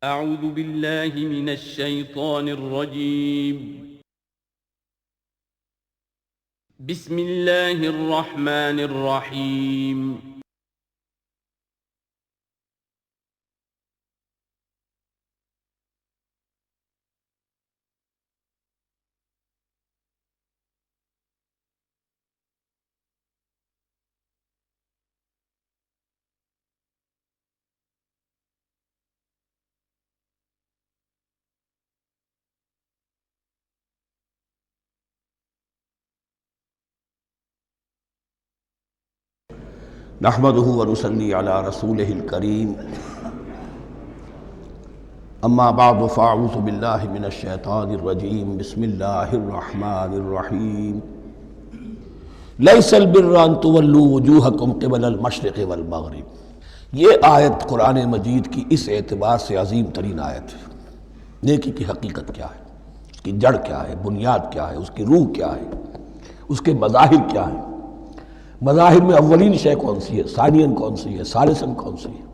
أعوذ بالله من الشيطان الرجيم. بسم الله الرحمن الرحيم. نحمده ونصلي على رسوله الكريم اما بعد فاعوذ بالله من الشیطان الرجیم بسم اللہ الرحمن الرحیم لیس البر ان تولوا وجوہکم قبل المشرق والمغرب۔ یہ آیت قرآن مجید کی اس اعتبار سے عظیم ترین آیت ہے۔ نیکی کی حقیقت کیا ہے، اس کی جڑ کیا ہے، بنیاد کیا ہے، اس کی روح کیا ہے، اس کے مظاہر کیا ہیں۔ مظاہر میں اولین شے کون سی ہے، ثانین کون سی ہے، ثالثاً کون سی ہے،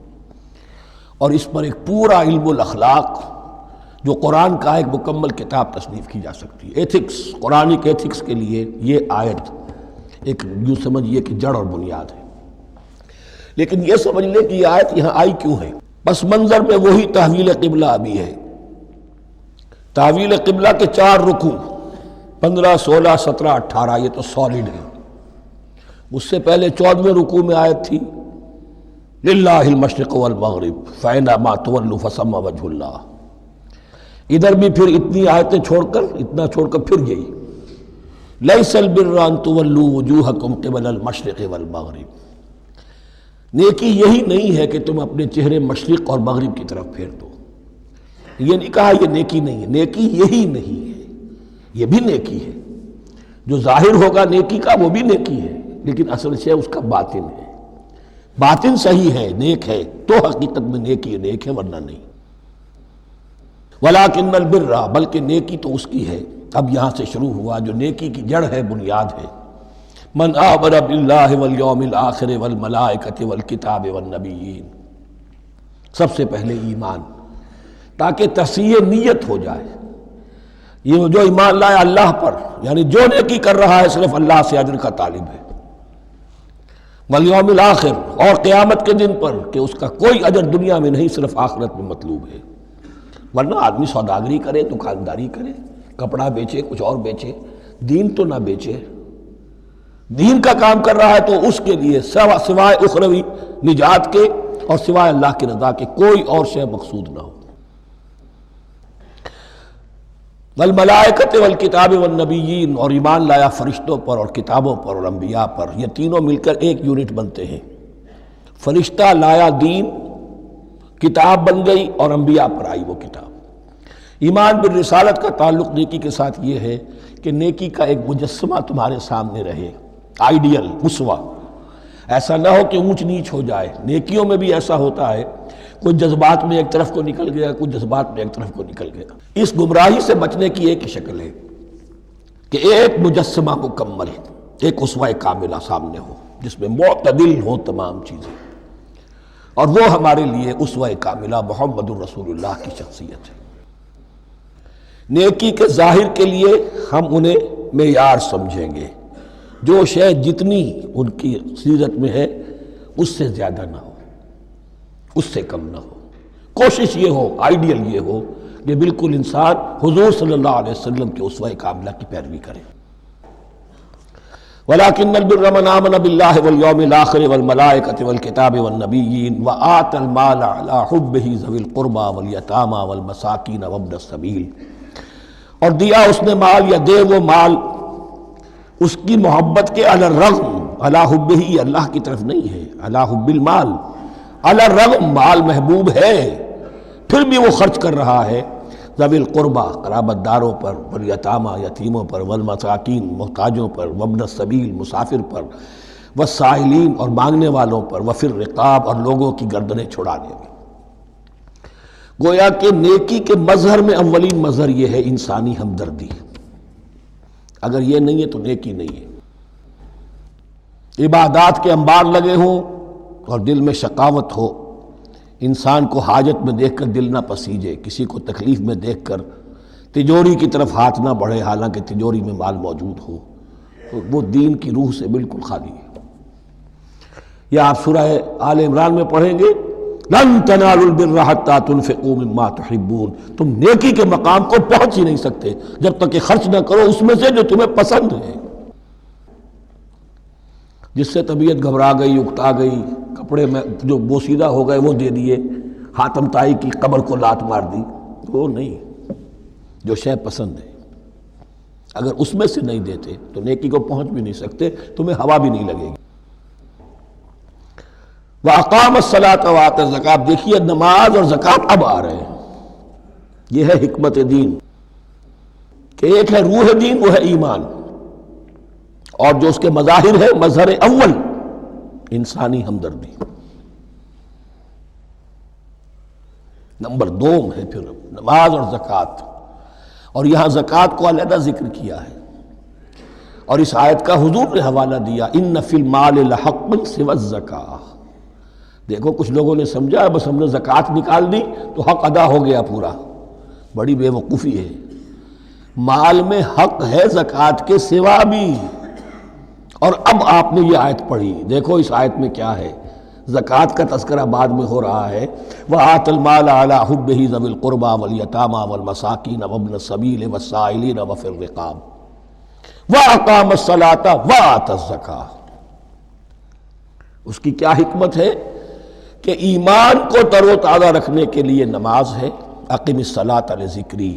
اور اس پر ایک پورا علم الاخلاق جو قرآن کا ایک مکمل کتاب تصنیف کی جا سکتی ہے۔ ایتھکس، قرآنک ایتھکس کے لیے یہ آیت ایک یوں سمجھیے کہ جڑ اور بنیاد ہے۔ لیکن یہ سمجھ لیں کہ یہ آیت یہاں آئی کیوں ہے۔ پس منظر میں وہی تحویل قبلہ ابھی ہے۔ تحویل قبلہ کے 4 رکوع 15، 16، 17، 18 یہ تو سالڈ ہے۔ اس سے پہلے 14ویں رکوع میں آیت تھی للہ المشرق والمغرب فأینما تولوا فثم وجہ اللہ۔ ادھر بھی پھر اتنی آیتیں چھوڑ کر پھر یہی لیس البر ان تولوا وجوہکم قبل المشرق والمغرب۔ نیکی یہی نہیں ہے کہ تم اپنے چہرے مشرق اور مغرب کی طرف پھیر دو۔ یہ نہیں کہا یہ نیکی نہیں ہے، نیکی یہی نہیں ہے، یہ بھی نیکی ہے۔ جو ظاہر ہوگا نیکی کا وہ بھی نیکی ہے، لیکن اصل شے اس کا باطن ہے۔ باطن صحیح ہے، نیک ہے تو حقیقت میں نیکی نیک ہے، ورنہ نہیں۔ وَلَٰكِنَّ الْبِرَّ، بلکہ نیکی تو اس کی ہے۔ اب یہاں سے شروع ہوا جو نیکی کی جڑ ہے، بنیاد ہے۔ مَنْ آمَنَ بِاللَّهِ وَالْيَوْمِ الْآخِرِ وَالْمَلَائِكَةِ وَالْكِتَابِ وَالنَّبِيِّينَ۔ سب سے پہلے ایمان، تاکہ تصحیح نیت ہو جائے۔ یہ جو ایمان لائے اللہ پر، یعنی جو نیکی کر رہا ہے صرف اللہ سے اجر کا طالب ہے۔ والیوم الآخر، اور قیامت کے دن پر کہ اس کا کوئی اجر دنیا میں نہیں، صرف آخرت میں مطلوب ہے۔ ورنہ آدمی سوداگری کرے، دکانداری کرے، کپڑا بیچے، کچھ اور بیچے، دین تو نہ بیچے۔ دین کا کام کر رہا ہے تو اس کے لیے سوائے اخروی نجات کے اور سوائے اللہ کی رضا کے کوئی اور شے مقصود نہ ہو۔ والملائکۃ والکتاب والنبیین، اور ایمان لایا فرشتوں پر اور کتابوں پر اور انبیاء پر۔ یہ تینوں مل کر ایک یونٹ بنتے ہیں۔ فرشتہ لایا دین، کتاب بن گئی، اور انبیاء پر آئی وہ کتاب۔ ایمان بالرسالت کا تعلق نیکی کے ساتھ یہ ہے کہ نیکی کا ایک مجسمہ تمہارے سامنے رہے، آئیڈیل، اسوہ۔ ایسا نہ ہو کہ اونچ نیچ ہو جائے۔ نیکیوں میں بھی ایسا ہوتا ہے، کچھ جذبات میں ایک طرف کو نکل گیا، کچھ جذبات میں ایک طرف کو نکل گیا۔ اس گمراہی سے بچنے کی ایک شکل ہے کہ ایک مجسمہ مکمل، ایک اسوہ کاملہ سامنے ہو جس میں معتدل ہو تمام چیزیں، اور وہ ہمارے لیے اسوہ کاملہ محمد الرسول اللہ کی شخصیت ہے۔ نیکی کے ظاہر کے لیے ہم انہیں معیار سمجھیں گے، جو شے جتنی ان کی سیرت میں ہے اس سے زیادہ نہ ہو، اس سے کم نہ ہو۔ کوشش یہ ہو، آئیڈیل یہ ہو کہ بالکل انسان حضور صلی اللہ علیہ وسلم کے اسوہ کاملہ کی پیروی کرے۔ وَلَٰكِنَّ الْبِرَّ مَنْ آمَنَ بِاللَّهِ وَالْيَوْمِ الْآخِرِ وَالْمَلَائِكَةِ وَالْكِتَابِ وَالنَّبِيِّينَ وَآتَى الْمَالَ عَلَىٰ حُبِّهِ ذَوِي الْقُرْبَىٰ وَالْيَتَامَىٰ وَالْمَسَاكِينَ وَابْنَ السَّبِيلِ، اور دیا اس نے مال، یا دے وہ مال اس کی محبت کے علی الرغم، علی حبہ اللہ کی طرف نہیں ہے، علی حب المال، علی الرغم مال محبوب ہے پھر بھی وہ خرچ کر رہا ہے، ذوی القربہ قرابت داروں پر، والیتامى یتیموں پر، والمساکین محتاجوں پر، وابن السبیل مسافر پر، والسائلین اور مانگنے والوں پر، وفی الرقاب اور لوگوں کی گردنیں چھڑانے میں۔ گویا کہ نیکی کے مظہر میں اولین مظہر یہ ہے انسانی ہمدردی۔ اگر یہ نہیں ہے تو نیکی نہیں ہے۔ عبادات کے انبار لگے ہوں اور دل میں شقاوت ہو، انسان کو حاجت میں دیکھ کر دل نہ پسیجے، کسی کو تکلیف میں دیکھ کر تجوری کی طرف ہاتھ نہ بڑھے حالانکہ تجوری میں مال موجود ہو، تو وہ دین کی روح سے بالکل خالی ہے۔ یا آپ سورہ آل عمران میں پڑھیں گے لن تنالوا البر حتى تنفقوا مما تحبون، تم نیکی کے مقام کو پہنچ ہی نہیں سکتے جب تک کہ خرچ نہ کرو اس میں سے جو تمہیں پسند ہے۔ جس سے طبیعت گھبرا گئی، اکتا گئی، کپڑے میں جو بوسیدہ ہو گئے وہ دے دیے، حاتم طائی کی قبر کو لات مار دی، وہ نہیں، جو شے پسند ہے اگر اس میں سے نہیں دیتے تو نیکی کو پہنچ بھی نہیں سکتے، تمہیں ہوا بھی نہیں لگے گی۔ وَأَقَامَ الصَّلَاةَ وَآتَى الزَّكَاةَ، دیکھیے نماز اور زکوٰۃ اب آ رہے ہیں۔ یہ ہے حکمت دین کہ ایک ہے روح دین، وہ ہے ایمان، اور جو اس کے مظاہر ہے، مظہر اول انسانی ہمدردی، نمبر دوم ہے پھر نماز اور زکوٰۃ، اور یہاں زکوٰۃ کو علیحدہ ذکر کیا ہے، اور اس آیت کا حضور نے حوالہ دیا ان فی المال لحقا سوى الزکاۃ۔ دیکھو کچھ لوگوں نے سمجھا بس ہم نے زکوٰۃ نکال دی تو حق ادا ہو گیا پورا، بڑی بے وقوفی ہے۔ مال میں حق ہے زکوٰۃ کے سوا بھی، اور اب آپ نے یہ آیت پڑھی، دیکھو اس آیت میں کیا ہے، زکوٰۃ کا تذکرہ بعد میں ہو رہا ہے، وَآتَ الْمَالَ عَلَىٰ حُبِّهِ ذَوِي الْقُرْبَىٰ وَالْيَتَامَىٰ وَالْمَسَاكِينَ وَابْنَ السَّبِيلِ وَالسَّائِلِينَ وَفِي الرِّقَابِ وَأَقَامَ الصَّلَاةَ وَآتَى الزَّكَاةَ۔ اس کی کیا حکمت ہے کہ ایمان کو تر و تازہ رکھنے کے لیے نماز ہے، اقم الصلاۃ لذکری،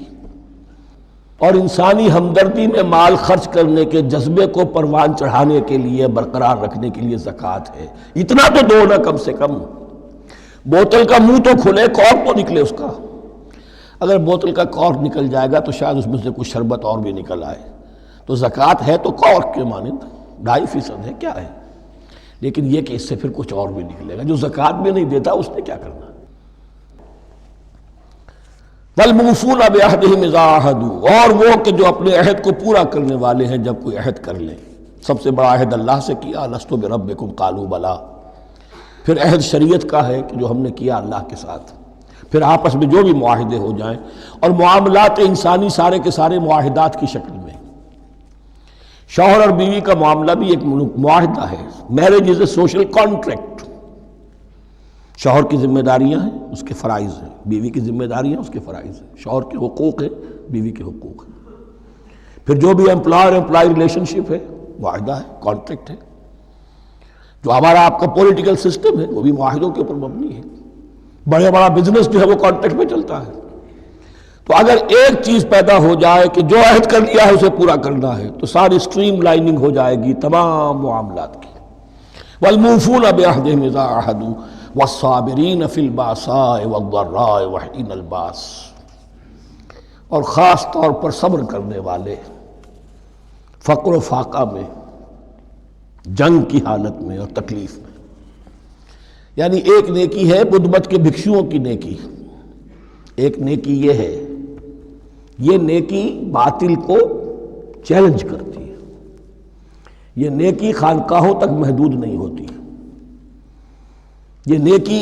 اور انسانی ہمدردی میں مال خرچ کرنے کے جذبے کو پروان چڑھانے کے لیے، برقرار رکھنے کے لیے زکوٰۃ ہے۔ اتنا تو دو نا کم سے کم، بوتل کا منہ تو کھلے، کارک تو نکلے اس کا، اگر بوتل کا کارک نکل جائے گا تو شاید اس میں سے کچھ شربت اور بھی نکل آئے، تو زکوٰۃ ہے تو کارک کے مانند 2.5% ہے، کیا ہے، لیکن یہ کہ اس سے پھر کچھ اور بھی نکلے گا۔ جو زکوٰۃ بھی نہیں دیتا اس نے کیا کرنا؟ وَالْمُوفُونَ بِعَهْدِهِمْ إِذَا عَاهَدُوا، اور وہ کہ جو اپنے عہد کو پورا کرنے والے ہیں جب کوئی عہد کر لیں۔ سب سے بڑا عہد اللہ سے کیا، لَسْتُ بِرَبِّكُمْ قَالُوا بَلَىٰ، پھر عہد شریعت کا ہے کہ جو ہم نے کیا اللہ کے ساتھ، پھر آپس میں جو بھی معاہدے ہو جائیں، اور معاملات انسانی سارے کے سارے معاہدات کی شکل میں۔ شوہر اور بیوی کا معاملہ بھی ایک معاہدہ ہے، marriage is a social contract. شوہر کی ذمہ داریاں ہیں، اس کے فرائض ہیں، بیوی کی ذمہ داریاں اس کے فرائض ہیں، شوہر کے حقوق ہیں، بیوی کے حقوق ہیں۔ پھر جو بھی امپلائر امپلائی ریلیشن شپ ہے، معاہدہ ہے، کانٹریکٹ ہے۔ جو ہمارا آپ کا پولیٹیکل سسٹم ہے وہ بھی معاہدوں کے اوپر مبنی ہے، بڑا بزنس جو ہے وہ کانٹریکٹ میں چلتا ہے۔ تو اگر ایک چیز پیدا ہو جائے کہ جو عہد کر لیا ہے اسے پورا کرنا ہے، تو ساری اسٹریم لائننگ ہو جائے گی تمام معاملات کی۔ وَالْمُوفُونَ بِعَهْدِهِمْ إِذَا عَاهَدُوا وَالصَّابِرِينَ فِي الْبَأْسَاءِ وَالضَّرَّاءِ وَحِينَ الْبَأْسِ، اور خاص طور پر صبر کرنے والے فقر و فاقہ میں، جنگ کی حالت میں اور تکلیف میں۔ یعنی ایک نیکی ہے بدھ مت کے بھکشوؤں کی نیکی، ایک نیکی یہ ہے، یہ نیکی باطل کو چیلنج کرتی ہے، یہ نیکی خانقاہوں تک محدود نہیں ہوتی، یہ نیکی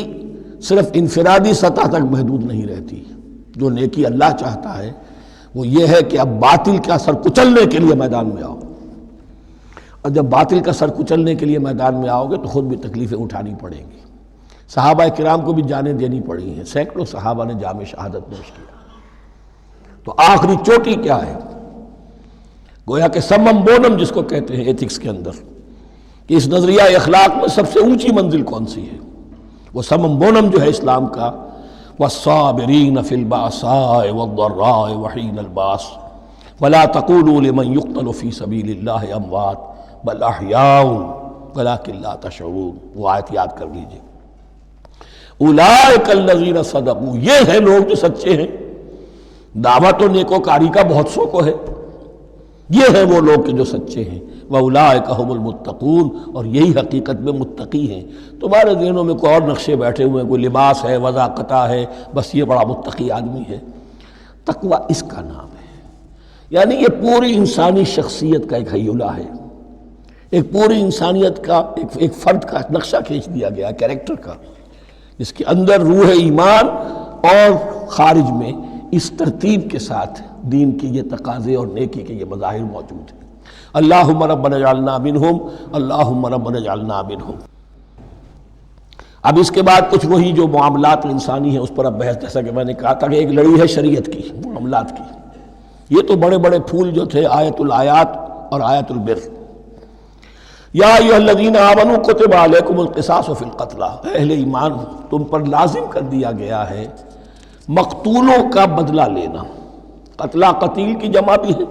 صرف انفرادی سطح تک محدود نہیں رہتی۔ جو نیکی اللہ چاہتا ہے وہ یہ ہے کہ اب باطل کا سر کچلنے کے لیے میدان میں آؤ، اور جب باطل کا سر کچلنے کے لیے میدان میں آؤ گے تو خود بھی تکلیفیں اٹھانی پڑیں گی۔ صحابہ کرام کو بھی جانیں دینی پڑی ہیں، سینکڑوں صحابہ نے جام شہادت نوش کیا۔ تو آخری چوٹی کیا ہے؟ گویا کہ سمم بونم جس کو کہتے ہیں ایتھکس کے اندر، کہ اس نظریہ اخلاق میں سب سے اونچی منزل کون سی ہے؟ وہ سمم بونم جو ہے اسلام کا، وَالصَّابِرِينَ فِي الْبَأْسَاءِ وَالضَّرَّاءِ وَحِينَ الْبَأْسِ وَلَا تَقُولُوا لِمَنْ يُقْتَلُ فِي سَبِيلِ اللَّهِ أَمْوَاتٌ بَلْ أَحْيَاءٌ وَلَٰكِن لَا تَشْعُرُونَ۔ وہ آیت یاد کر لیجیے، اولئک الذین صدقوا، یہ ہیں لوگ جو سچے ہیں۔ دعوت و نیکوکاری کا بہت سو کو ہے، یہ ہیں وہ لوگ کہ جو سچے ہیں۔ واولئک ھم المتقون، اور یہی حقیقت میں متقی ہیں۔ تمہارے ذہنوں میں کوئی اور نقشے بیٹھے ہوئے ہیں، کوئی لباس ہے، وضاقتہ ہے، بس یہ بڑا متقی آدمی ہے۔ تقویٰ اس کا نام ہے، یعنی یہ پوری انسانی شخصیت کا ایک ہیولہ ہے، ایک پوری انسانیت کا ایک فرد کا نقشہ کھینچ دیا گیا کیریکٹر کا۔ اس کے اندر روح ایمان اور خارج میں اس ترتیب کے ساتھ دین کی یہ تقاضے اور نیکی کے یہ مظاہر موجود ہیں۔ اللہم ربنا اجعلنا منہم، اللہم ربنا اجعلنا منہم۔ اب اس کے بعد کچھ وہی جو معاملات انسانی ہیں اس پر اب بحث، جیسا کہ میں نے کہا تھا کہ ایک لڑی ہے شریعت کی، معاملات کی۔ یہ تو بڑے بڑے پھول جو تھے آیت الآیات اور آیت البر۔ یا ایھا الذین آمنوا کتب علیکم القصاص فی القتلی، اہل ایمان تم پر لازم کر دیا گیا ہے مقتولوں کا بدلہ لینا۔ قتلہ قتیل کی جمع بھی ہے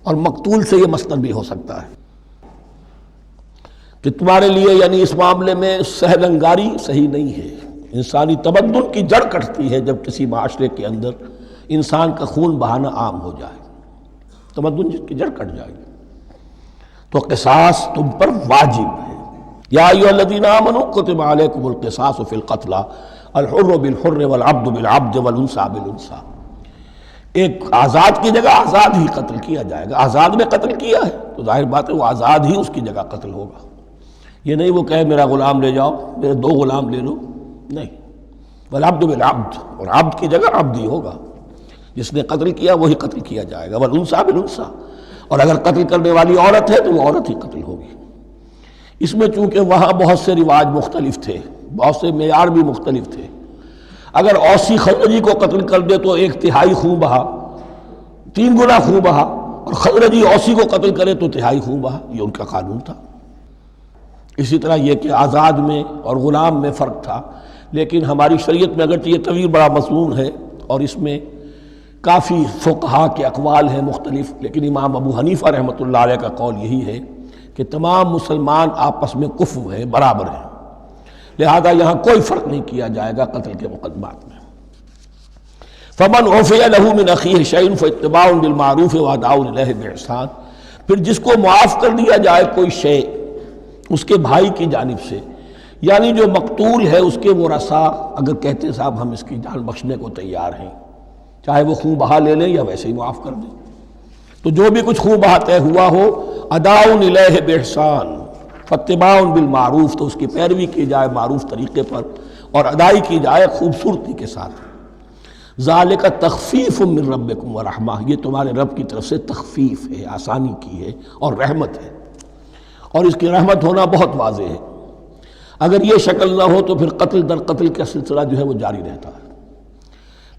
اور مقتول سے یہ مصدر بھی ہو سکتا ہے کہ تمہارے لیے یعنی اس معاملے میں سہل انگاری صحیح نہیں ہے۔ انسانی تمدن کی جڑ کٹتی ہے جب کسی معاشرے کے اندر انسان کا خون بہانا عام ہو جائے، تمدن جس کی جڑ کٹ جائے گی، تو قصاص تم پر واجب ہے۔ یا ایھا الذین آمنوا کتب علیکم القصاص فی القتلی الحر بالحر والعبد بالعبد والانثى بالانثى۔ ایک آزاد کی جگہ آزاد ہی قتل کیا جائے گا۔ آزاد نے قتل کیا ہے تو ظاہر بات ہے وہ آزاد ہی اس کی جگہ قتل ہوگا۔ یہ نہیں وہ کہے میرا غلام لے جاؤ، میرے 2 غلام لے لو، نہیں۔ والعبد بالعبد، اور عبد کی جگہ عبد ہی ہوگا، جس نے قتل کیا وہی قتل کیا جائے گا۔ والانثى بالانثى، اور اگر قتل کرنے والی عورت ہے تو وہ عورت ہی قتل ہوگی۔ اس میں چونکہ وہاں بہت سے رواج مختلف تھے، بہت سے معیار بھی مختلف تھے۔ اگر اوسی خزرجی کو قتل کر دے تو 1/3 خون بہا، 3 گنا خون بہا، اور خزرجی اوسی کو قتل کرے تو 1/3 خون بہا، یہ ان کا قانون تھا۔ اسی طرح یہ کہ آزاد میں اور غلام میں فرق تھا، لیکن ہماری شریعت میں اگرچہ یہ طویل بڑا مضمون ہے اور اس میں کافی فقہا کے اقوال ہیں مختلف، لیکن امام ابو حنیفہ رحمۃ اللہ علیہ کا قول یہی ہے کہ تمام مسلمان آپس میں کفو ہیں، برابر ہیں، لہذا یہاں کوئی فرق نہیں کیا جائے گا قتل کے مقدمات میں۔ فمن عفی لہ من اخیہ شیء فاتباع بالمعروف واداء الیہ باحسان، پھر جس کو معاف کر دیا جائے کوئی شے اس کے بھائی کی جانب سے، یعنی جو مقتول ہے اس کے ورثاء اگر کہتے ہیں صاحب ہم اس کی جان بخشنے کو تیار ہیں، چاہے وہ خون بہا لے لیں یا ویسے ہی معاف کر دیں، تو جو بھی کچھ خون بہا طے ہوا ہو اداء الیہ باحسان فاتباع بالمعروف، تو اس کی پیروی کی جائے معروف طریقے پر اور ادائی کی جائے خوبصورتی کے ساتھ۔ ذالک تخفیف من ربکم ورحمہ، یہ تمہارے رب کی طرف سے تخفیف ہے، آسانی کی ہے اور رحمت ہے، اور اس کی رحمت ہونا بہت واضح ہے۔ اگر یہ شکل نہ ہو تو پھر قتل در قتل کا سلسلہ جو ہے وہ جاری رہتا ہے،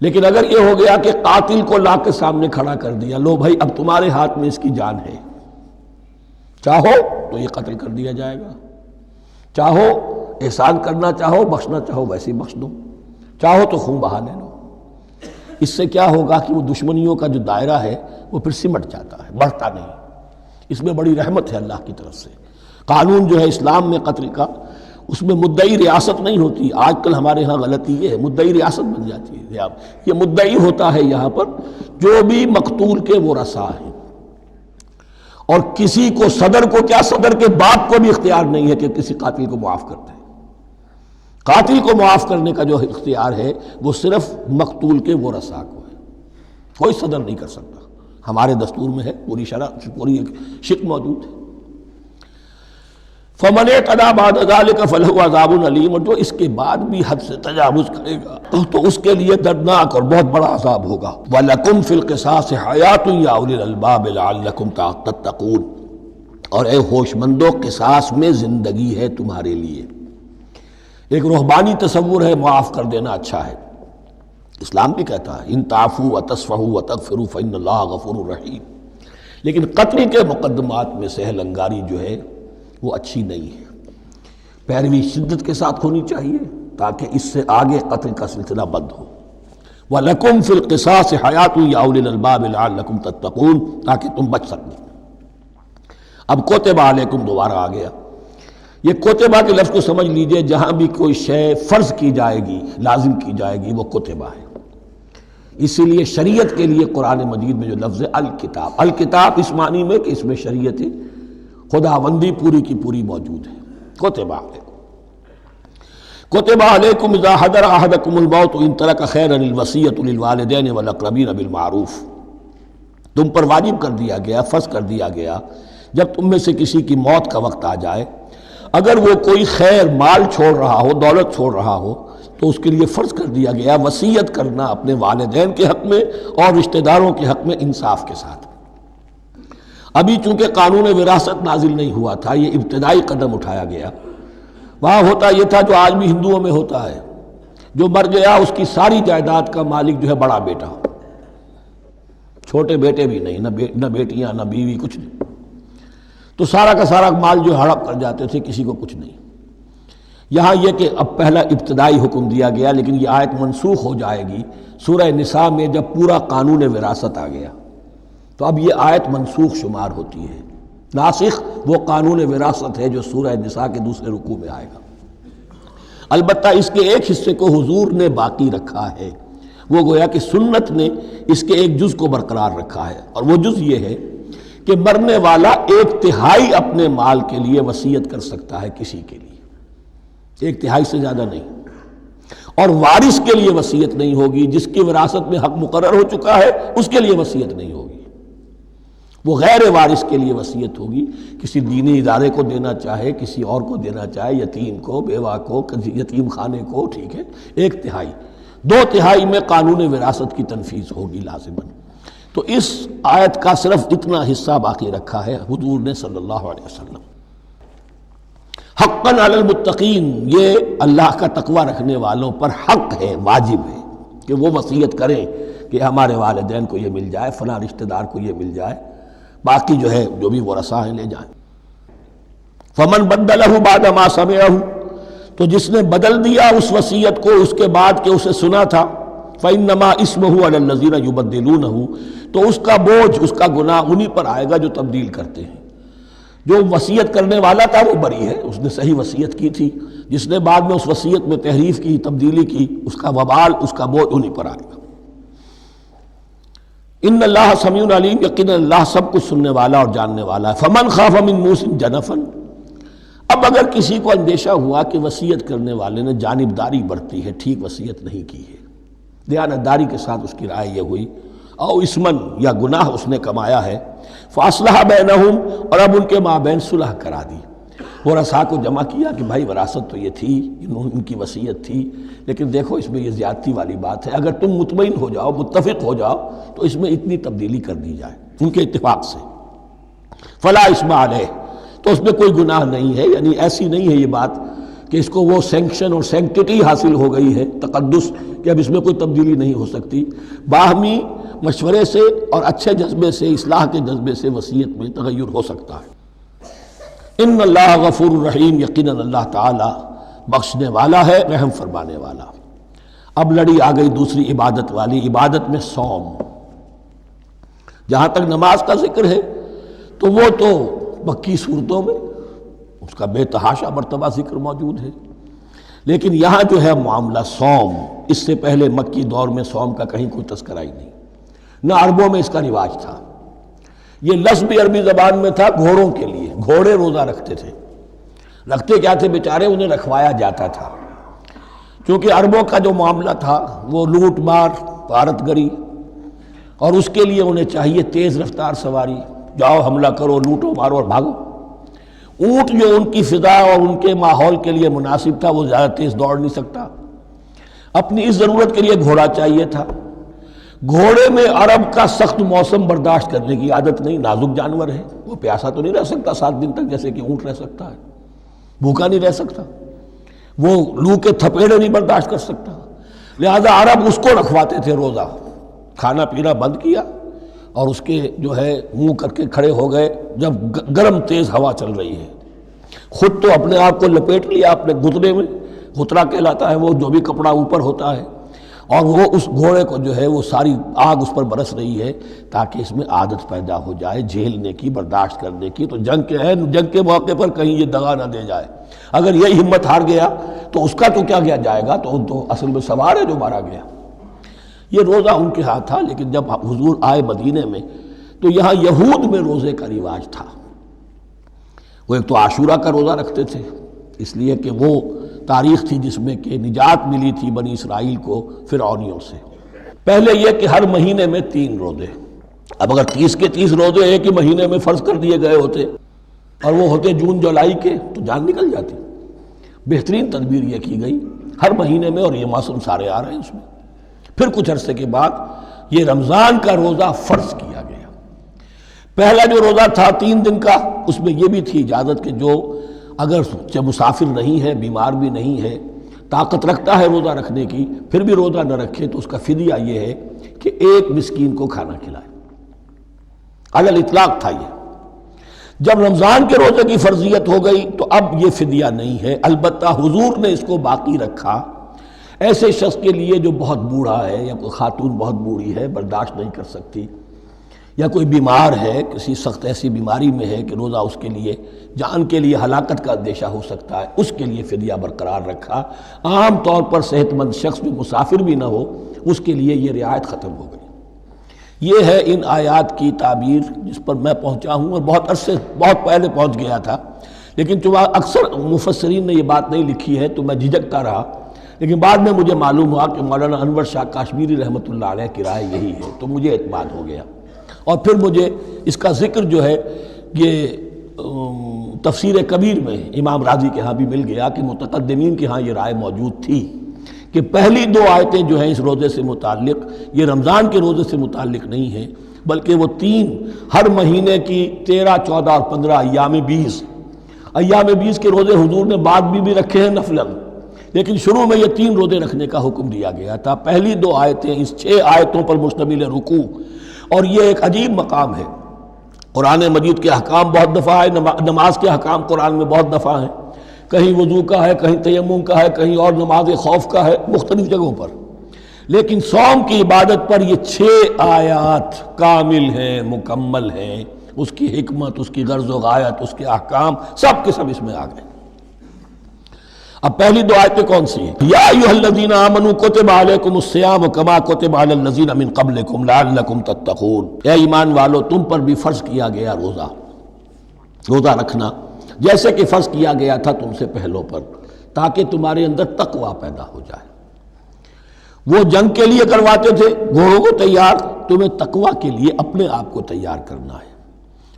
لیکن اگر یہ ہو گیا کہ قاتل کو لا کے سامنے کھڑا کر دیا، لو بھائی اب تمہارے ہاتھ میں اس کی جان ہے، چاہو تو یہ قتل کر دیا جائے گا، چاہو احسان کرنا چاہو بخشنا چاہو ویسے ہی بخش دو، چاہو تو خون بہا لے لو۔ اس سے کیا ہوگا کہ وہ دشمنیوں کا جو دائرہ ہے وہ پھر سمٹ جاتا ہے، بڑھتا نہیں۔ اس میں بڑی رحمت ہے اللہ کی طرف سے۔ قانون جو ہے اسلام میں قتل کا، اس میں مدعی ریاست نہیں ہوتی۔ آج کل ہمارے ہاں غلطی یہ ہے، مدعی ریاست بن جاتی ہے۔ یہ مدعی ہوتا ہے یہاں پر جو بھی مقتول کے ورثاء ہیں، اور کسی کو صدر کو کیا، صدر کے باپ کو بھی اختیار نہیں ہے کہ کسی قاتل کو معاف کر دے۔ قاتل کو معاف کرنے کا جو اختیار ہے وہ صرف مقتول کے ورثاء کو ہے، کوئی صدر نہیں کر سکتا۔ ہمارے دستور میں ہے، پوری شرع پوری ایک شق موجود ہے۔ فمن اعتدی بعد ذلک فلہ عذاب علیم، اور جو اس کے بعد بھی حد سے تجاوز کرے گا تو اس کے لیے دردناک اور بہت بڑا عذاب ہوگا۔ وَلَكُمْ فِي الْقِصَاصِ حَيَاةٌ يَا أُولِي الْأَلْبَابِ لَعَلَّكُمْ تَتَّقُونَ، اور اے ہوش مندو قصاص میں زندگی ہے تمہارے لیے۔ ایک روحانی تصور ہے معاف کر دینا اچھا ہے، اسلام بھی کہتا ہے ان تعفوا وتصفحوا وتغفروا فإن اللہ غفور رحیم، لیکن قتل کے مقدمات میں سہل انگاری جو ہے وہ اچھی نہیں ہے، پیروی شدت کے ساتھ ہونی چاہیے تاکہ اس سے آگے قتل کا سلسلہ بند ہو۔ وَلَكُمْ فِي الْقِصَاصِ حَيَاةٌ يَا أُولِي الْأَلْبَابِ لَعَلَّكُمْ تَتَّقُونَ، تاکہ تم بچ سکیں۔ اب کوتب علیکم دوبارہ آ گیا۔ یہ کوتبہ کے لفظ کو سمجھ لیجئے، جہاں بھی کوئی شے فرض کی جائے گی، لازم کی جائے گی، وہ کوتبہ ہے۔ اسی لیے شریعت کے لیے قرآن مجید میں جو لفظ ہے الکتاب، الکتاب اس معنی میں کہ اس میں شریعت خداوندی پوری کی پوری موجود ہے۔ کوتبہ علیکم، کوتبہ علیکم اذا حضر احدکم الموت ان ترک خیرا الوصیۃ للوالدین والاقربین بالمعروف، تم پر واجب کر دیا گیا، فرض کر دیا گیا، جب تم میں سے کسی کی موت کا وقت آ جائے، اگر وہ کوئی خیر مال چھوڑ رہا ہو، دولت چھوڑ رہا ہو، تو اس کے لیے فرض کر دیا گیا وصیت کرنا اپنے والدین کے حق میں اور رشتہ داروں کے حق میں انصاف کے ساتھ۔ ابھی چونکہ قانون وراثت نازل نہیں ہوا تھا، یہ ابتدائی قدم اٹھایا گیا۔ وہاں ہوتا یہ تھا جو آج بھی ہندوؤں میں ہوتا ہے، جو مر گیا اس کی ساری جائیداد کا مالک جو ہے بڑا بیٹا، چھوٹے بیٹے بھی نہیں، نہ بیٹیاں نہ بیوی، کچھ نہیں، تو سارا کا سارا مال جو ہڑپ کر جاتے تھے، کسی کو کچھ نہیں۔ یہاں یہ کہ اب پہلا ابتدائی حکم دیا گیا، لیکن یہ آیت منسوخ ہو جائے گی سورہ نساء میں جب پورا قانون وراثت آ گیا، تو اب یہ آیت منسوخ شمار ہوتی ہے۔ ناسخ وہ قانون وراثت ہے جو سورہ نساء کے دوسرے رکوع میں آئے گا۔ البتہ اس کے ایک حصے کو حضور نے باقی رکھا ہے، وہ گویا کہ سنت نے اس کے ایک جز کو برقرار رکھا ہے، اور وہ جز یہ ہے کہ مرنے والا 1/3 اپنے مال کے لیے وصیت کر سکتا ہے کسی کے لیے، 1/3 سے زیادہ نہیں، اور وارث کے لیے وصیت نہیں ہوگی۔ جس کی وراثت میں حق مقرر ہو چکا ہے اس کے لیے وصیت نہیں ہوگی، وہ غیر وارث کے لیے وصیت ہوگی، کسی دینی ادارے کو دینا چاہے، کسی اور کو دینا چاہے، یتیم کو، بیوہ کو، یتیم خانے کو، ٹھیک ہے، 1/3۔ 2/3 میں قانون وراثت کی تنفیذ ہوگی لازماً۔ تو اس آیت کا صرف اتنا حصہ باقی رکھا ہے حضور نے صلی اللہ علیہ وسلم۔ حقاً علی المتقین، یہ اللہ کا تقوی رکھنے والوں پر حق ہے، واجب ہے کہ وہ وصیت کریں کہ ہمارے والدین کو یہ مل جائے، فلاں رشتہ دار کو یہ مل جائے، باقی جو ہے جو بھی ورثاء ہیں لے جائیں۔ فمن بدلہ بعد ما سمعہ، تو جس نے بدل دیا اس وصیت کو اس کے بعد کہ اسے سنا تھا، فإنما اسمہ علی الذین یبدلونہ، تو اس کا بوجھ، اس کا گناہ انہی پر آئے گا جو تبدیل کرتے ہیں۔ جو وصیت کرنے والا تھا وہ بری ہے، اس نے صحیح وصیت کی تھی، جس نے بعد میں اس وصیت میں تحریف کی، تبدیلی کی، اس کا وبال، اس کا بوجھ انہی پر آئے گا۔ ان اللہ سمیع علیم، یقینا اللہ سب کچھ سننے والا اور جاننے والا ہے۔ فمن خاف من موص جنفا، اب اگر کسی کو اندیشہ ہوا کہ وصیت کرنے والے نے جانبداری برتی ہے، ٹھیک وصیت نہیں کی ہے، دیانتداری کے ساتھ اس کی رائے یہ ہوئی، او اسمن، یا گناہ اس نے کمایا ہے، فاصلح بینہم، اور اب ان کے مابین صلح کرا دی، ورثاء کو جمع کیا کہ بھائی وراثت تو یہ تھی، ان کی وصیت تھی، لیکن دیکھو اس میں یہ زیادتی والی بات ہے، اگر تم مطمئن ہو جاؤ، متفق ہو جاؤ تو اس میں اتنی تبدیلی کر دی جائے ان کے اتفاق سے، فلا اسم علیہ، تو اس میں کوئی گناہ نہیں ہے، یعنی ایسی نہیں ہے یہ بات کہ اس کو وہ سینکشن اور سینکٹیٹی حاصل ہو گئی ہے، تقدس، کہ اب اس میں کوئی تبدیلی نہیں ہو سکتی۔ باہمی مشورے سے اور اچھے جذبے سے، اصلاح کے جذبے سے وصیت میں تغیر ہو سکتا ہے۔ ان اللہ غفور الرحیم، یقیناً اللہ تعالی بخشنے والا ہے، رحم فرمانے والا۔ اب لڑی آ گئی دوسری عبادت والی، عبادت میں صوم۔ جہاں تک نماز کا ذکر ہے تو وہ تو مکی صورتوں میں اس کا بے تحاشا مرتبہ ذکر موجود ہے، لیکن یہاں جو ہے معاملہ صوم، اس سے پہلے مکی دور میں صوم کا کہیں کوئی تذکرہ ہی نہیں، نہ عربوں میں اس کا رواج تھا۔ یہ لفظ بھی عربی زبان میں تھا گھوڑوں کے لیے، گھوڑے روزہ رکھتے تھے، رکھتے کیا تھے بیچارے، انہیں رکھوایا جاتا تھا، کیونکہ عربوں کا جو معاملہ تھا وہ لوٹ مار، غارت گری، اور اس کے لیے انہیں چاہیے تیز رفتار سواری، جاؤ حملہ کرو، لوٹو مارو اور بھاگو۔ اونٹ جو ان کی فضا اور ان کے ماحول کے لیے مناسب تھا، وہ زیادہ تیز دوڑ نہیں سکتا، اپنی اس ضرورت کے لیے گھوڑا چاہیے تھا۔ گھوڑے میں عرب کا سخت موسم برداشت کرنے کی عادت نہیں، نازک جانور ہے، وہ پیاسا تو نہیں رہ سکتا 7 دن تک جیسے کہ اونٹ رہ سکتا ہے، بھوکا نہیں رہ سکتا، وہ لو کے تھپیڑے نہیں برداشت کر سکتا، لہذا عرب اس کو رکھواتے تھے روزہ، کھانا پینا بند کیا اور اس کے جو ہے منہ کر کے کھڑے ہو گئے جب گرم تیز ہوا چل رہی ہے، خود تو اپنے آپ کو لپیٹ لیا اپنے گھتنے میں، گھترا کہلاتا ہے وہ جو بھی کپڑا اوپر ہوتا ہے، اور وہ اس گھوڑے کو جو ہے وہ ساری آگ اس پر برس رہی ہے تاکہ اس میں عادت پیدا ہو جائے جھیلنے کی، برداشت کرنے کی، تو جنگ کے موقع پر کہیں یہ دغا نہ دے جائے، اگر یہ ہمت ہار گیا تو اس کا تو کیا کیا جائے گا، تو اصل میں سوار ہے جو مارا گیا۔ یہ روزہ ان کے ہاتھ تھا، لیکن جب حضور آئے مدینے میں تو یہاں یہود میں روزے کا رواج تھا، وہ ایک تو عاشورہ کا روزہ رکھتے تھے، اس لیے کہ وہ تاریخ تھی جس میں کہ نجات ملی تھی بنی اسرائیل کو فرعونیوں سے۔ پہلے یہ کہ ہر مہینے میں 3 روزے، اب اگر 30 کے 30 روزے ایک ہی مہینے میں فرض کر دیے گئے ہوتے اور وہ ہوتے جون جولائی کے تو جان نکل جاتی۔ بہترین تدبیر یہ کی گئی ہر مہینے میں، اور یہ موسم سارے آ رہے ہیں اس میں۔ پھر کچھ عرصے کے بعد یہ رمضان کا روزہ فرض کیا گیا۔ پہلا جو روزہ تھا 3 دن کا، اس میں یہ بھی تھی اجازت کہ جو اگر مسافر نہیں ہے، بیمار بھی نہیں ہے، طاقت رکھتا ہے روزہ رکھنے کی، پھر بھی روزہ نہ رکھے تو اس کا فدیہ یہ ہے کہ 1 مسکین کو کھانا کھلائے۔ علی الاطلاق تھا یہ۔ جب رمضان کے روزے کی فرضیت ہو گئی تو اب یہ فدیہ نہیں ہے، البتہ حضور نے اس کو باقی رکھا ایسے شخص کے لیے جو بہت بوڑھا ہے، یا کوئی خاتون بہت بوڑھی ہے برداشت نہیں کر سکتی، یا کوئی بیمار ہے، کسی سخت ایسی بیماری میں ہے کہ روزہ اس کے لیے جان کے لیے ہلاکت کا اندیشہ ہو سکتا ہے، اس کے لیے فدیہ برقرار رکھا۔ عام طور پر صحت مند شخص جو مسافر بھی نہ ہو اس کے لیے یہ رعایت ختم ہو گئی۔ یہ ہے ان آیات کی تعبیر جس پر میں پہنچا ہوں، اور بہت پہلے پہنچ گیا تھا، لیکن چونکہ اکثر مفسرین نے یہ بات نہیں لکھی ہے تو میں جھجکتا رہا، لیکن بعد میں مجھے معلوم ہوا کہ مولانا انور شاہ کاشمیری رحمۃ اللہ علیہ کی رائے یہی ہے، تو مجھے اعتماد ہو گیا۔ اور پھر مجھے اس کا ذکر جو ہے یہ تفسیر کبیر میں امام راضی کے ہاں بھی مل گیا کہ متقدمین کے ہاں یہ رائے موجود تھی کہ پہلی 2 آیتیں جو ہیں اس روزے سے متعلق، یہ رمضان کے روزے سے متعلق نہیں ہیں، بلکہ وہ 3 ہر مہینے کی 13، 14 اور 15 ایام 20 کے روزے حضور نے بعد بھی رکھے ہیں نفلاً، لیکن شروع میں یہ 3 روزے رکھنے کا حکم دیا گیا تھا۔ پہلی 2 آیتیں اس 6 آیتوں پر مشتمل رکوع، اور یہ ایک عجیب مقام ہے۔ قرآن مجید کے احکام بہت دفعہ ہے، نماز کے احکام قرآن میں بہت دفعہ ہیں، کہیں وضو کا ہے، کہیں تیمم کا ہے، کہیں اور نماز خوف کا ہے، مختلف جگہوں پر، لیکن صوم کی عبادت پر یہ 6 آیات کامل ہیں، مکمل ہیں، اس کی حکمت، اس کی غرض و غایت، اس کے احکام سب کے سب اس میں آ گئے۔ اب پہلی 2 آیتیں کون سی ہیں؟ یا ایھا الذین آمنوا کتب علیکم الصیام کما کتب علی الذین من قبلکم لعلکم تتقون، اے ایمان والو تم پر بھی فرض کیا گیا روزہ رکھنا، جیسے کہ فرض کیا گیا تھا تم سے پہلوں پر، تاکہ تمہارے اندر تقویٰ پیدا ہو جائے۔ وہ جنگ کے لیے کرواتے تھے گھوڑوں کو تیار، تمہیں تقویٰ کے لیے اپنے آپ کو تیار کرنا ہے،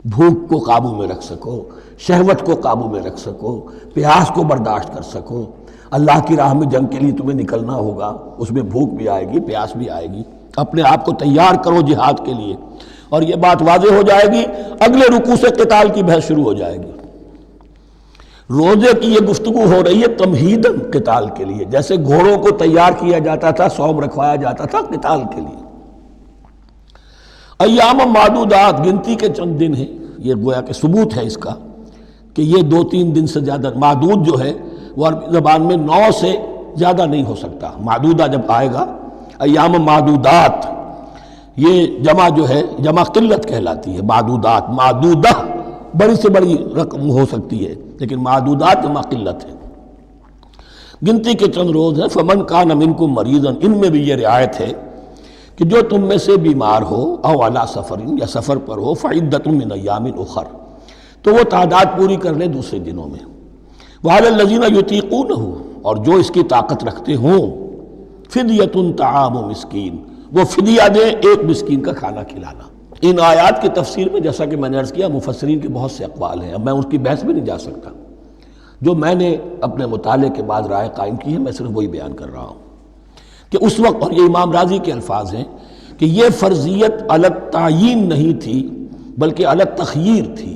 بھوک کو قابو میں رکھ سکو، شہوت کو قابو میں رکھ سکو، پیاس کو برداشت کر سکو۔ اللہ کی راہ میں جنگ کے لیے تمہیں نکلنا ہوگا، اس میں بھوک بھی آئے گی، پیاس بھی آئے گی، اپنے آپ کو تیار کرو جہاد کے لیے۔ اور یہ بات واضح ہو جائے گی، اگلے رکوع سے قتال کی بحث شروع ہو جائے گی۔ روزے کی یہ گفتگو ہو رہی ہے تمہیداً قتال کے لیے، جیسے گھوڑوں کو تیار کیا جاتا تھا، صوم رکھوایا جاتا تھا قتال کے لیے۔ ایام معدودات، گنتی کے چند دن ہیں، یہ گویا کہ ثبوت ہے اس کا کہ یہ 2-3 دن سے زیادہ، معدود جو ہے وہ عربی زبان میں 9 سے زیادہ نہیں ہو سکتا۔ معدودہ جب آئے گا، ایام معدودات، یہ جمع جو ہے جمع قلت کہلاتی ہے، معدودات، معدودہ بڑی سے بڑی رقم ہو سکتی ہے، لیکن معدودات جمع قلت ہے۔ گنتی کے چند روز ہیں، فمن کان منکم مریضا، ان میں بھی یہ رعایت ہے کہ جو تم میں سے بیمار ہو، او علی سفر، یا سفر پر ہو، فعدۃ من ایام اخر، تو وہ تعداد پوری کر لے دوسرے دنوں میں۔ وعلی الذین یطیقونہ، اور جو اس کی طاقت رکھتے ہوں، فدیۃ طعام مسکین، وہ فدیہ دیں 1 مسکین کا کھانا کھلانا۔ ان آیات کی تفسیر میں جیسا کہ میں نے عرض کیا مفسرین کے بہت سے اقوال ہیں، اب میں اس کی بحث بھی نہیں جا سکتا، جو میں نے اپنے مطالعے کے بعد رائے قائم کی ہے میں صرف وہی بیان کر رہا ہوں کہ اس وقت، اور یہ امام راضی کے الفاظ ہیں کہ یہ فرضیت علی التعیین نہیں تھی بلکہ علی التخییر تھی۔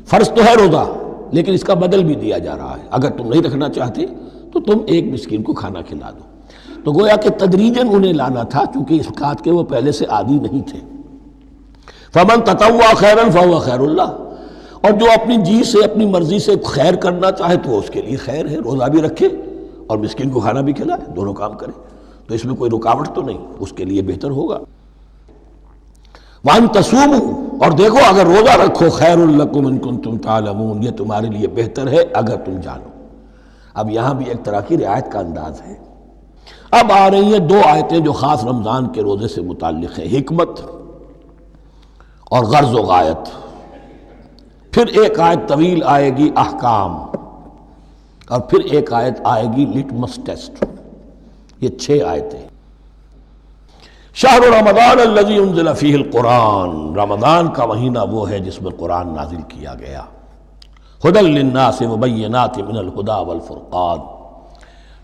فرض تو ہے روزہ، لیکن اس کا بدل بھی دیا جا رہا ہے، اگر تم نہیں رکھنا چاہتے تو تم 1 مسکین کو کھانا کھلا دو۔ تو گویا کہ تدریجاً انہیں لانا تھا، چونکہ اس بات کے وہ پہلے سے عادی نہیں تھے۔ فمن تطوع خیرا فهو خیر اللہ، اور جو اپنی جی سے، اپنی مرضی سے خیر کرنا چاہے تو اس کے لیے خیر ہے، روزہ بھی رکھے اور مسکین کو کھانا بھی کھلائے، دونوں کام کرے، تو اس میں کوئی رکاوٹ تو نہیں، اس کے لیے بہتر ہوگا۔ وَأَن تَصُومُوا، اور دیکھو اگر روزہ رکھو، خیر لکم ان کنتم تعلمون، یہ تمہارے لیے بہتر ہے اگر تم جانو۔ اب یہاں بھی ایک طرح کی رعایت کا انداز ہے۔ اب آ رہی ہیں 2 آیتیں جو خاص رمضان کے روزے سے متعلق ہیں، حکمت اور غرض و غایت۔ پھر ایک آیت طویل آئے گی احکام، اور پھر ایک آیت آئے گی لٹمس ٹیسٹ۔ یہ 6 آیتیں۔ شہر رمضان الذی انزل فیہ القرآن، رمضان کا مہینہ وہ ہے جس میں قرآن نازل کیا گیا۔ ہدی للناس وبینات من الہدی والفرقان،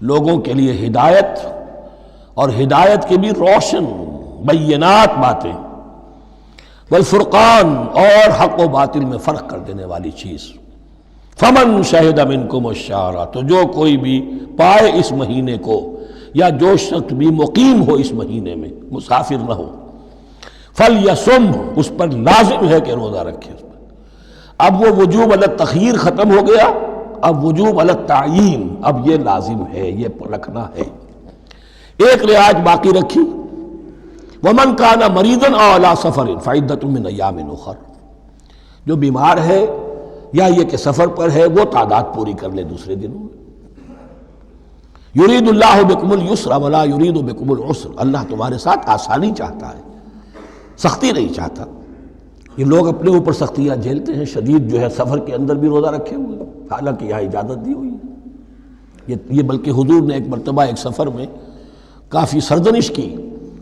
لوگوں کے لیے ہدایت اور ہدایت کے بھی روشن بینات باتیں، والفرقان اور حق و باطل میں فرق کر دینے والی چیز۔ فمن شہد منکم الشہر، تو جو کوئی بھی پائے اس مہینے کو، یا جو شخص بھی مقیم ہو اس مہینے میں، مسافر نہ ہو، فلیصم، اس پر لازم ہے کہ روزہ رکھے۔ اب وہ وجوب علی التخییر ختم ہو گیا، اب وجوب علی التعیین، اب یہ لازم ہے، یہ رکھنا ہے۔ ایک رعایت باقی رکھی، ومن کان مریضا او علی سفر فعدۃ من ایام اخر، جو بیمار ہے یا یہ کہ سفر پر ہے وہ تعداد پوری کر لے دوسرے دنوں میں۔ یرید اللہ بکم الیسر ولا یرید بکم العسر، اللہ تمہارے ساتھ آسانی چاہتا ہے، سختی نہیں چاہتا۔ یہ لوگ اپنے اوپر سختیاں جھیلتے ہیں، شدید جو ہے سفر کے اندر بھی روزہ رکھے ہوئے، حالانکہ یہاں اجازت دی ہوئی ہے۔ یہ بلکہ حضور نے ایک مرتبہ ایک سفر میں کافی سرزنش کی،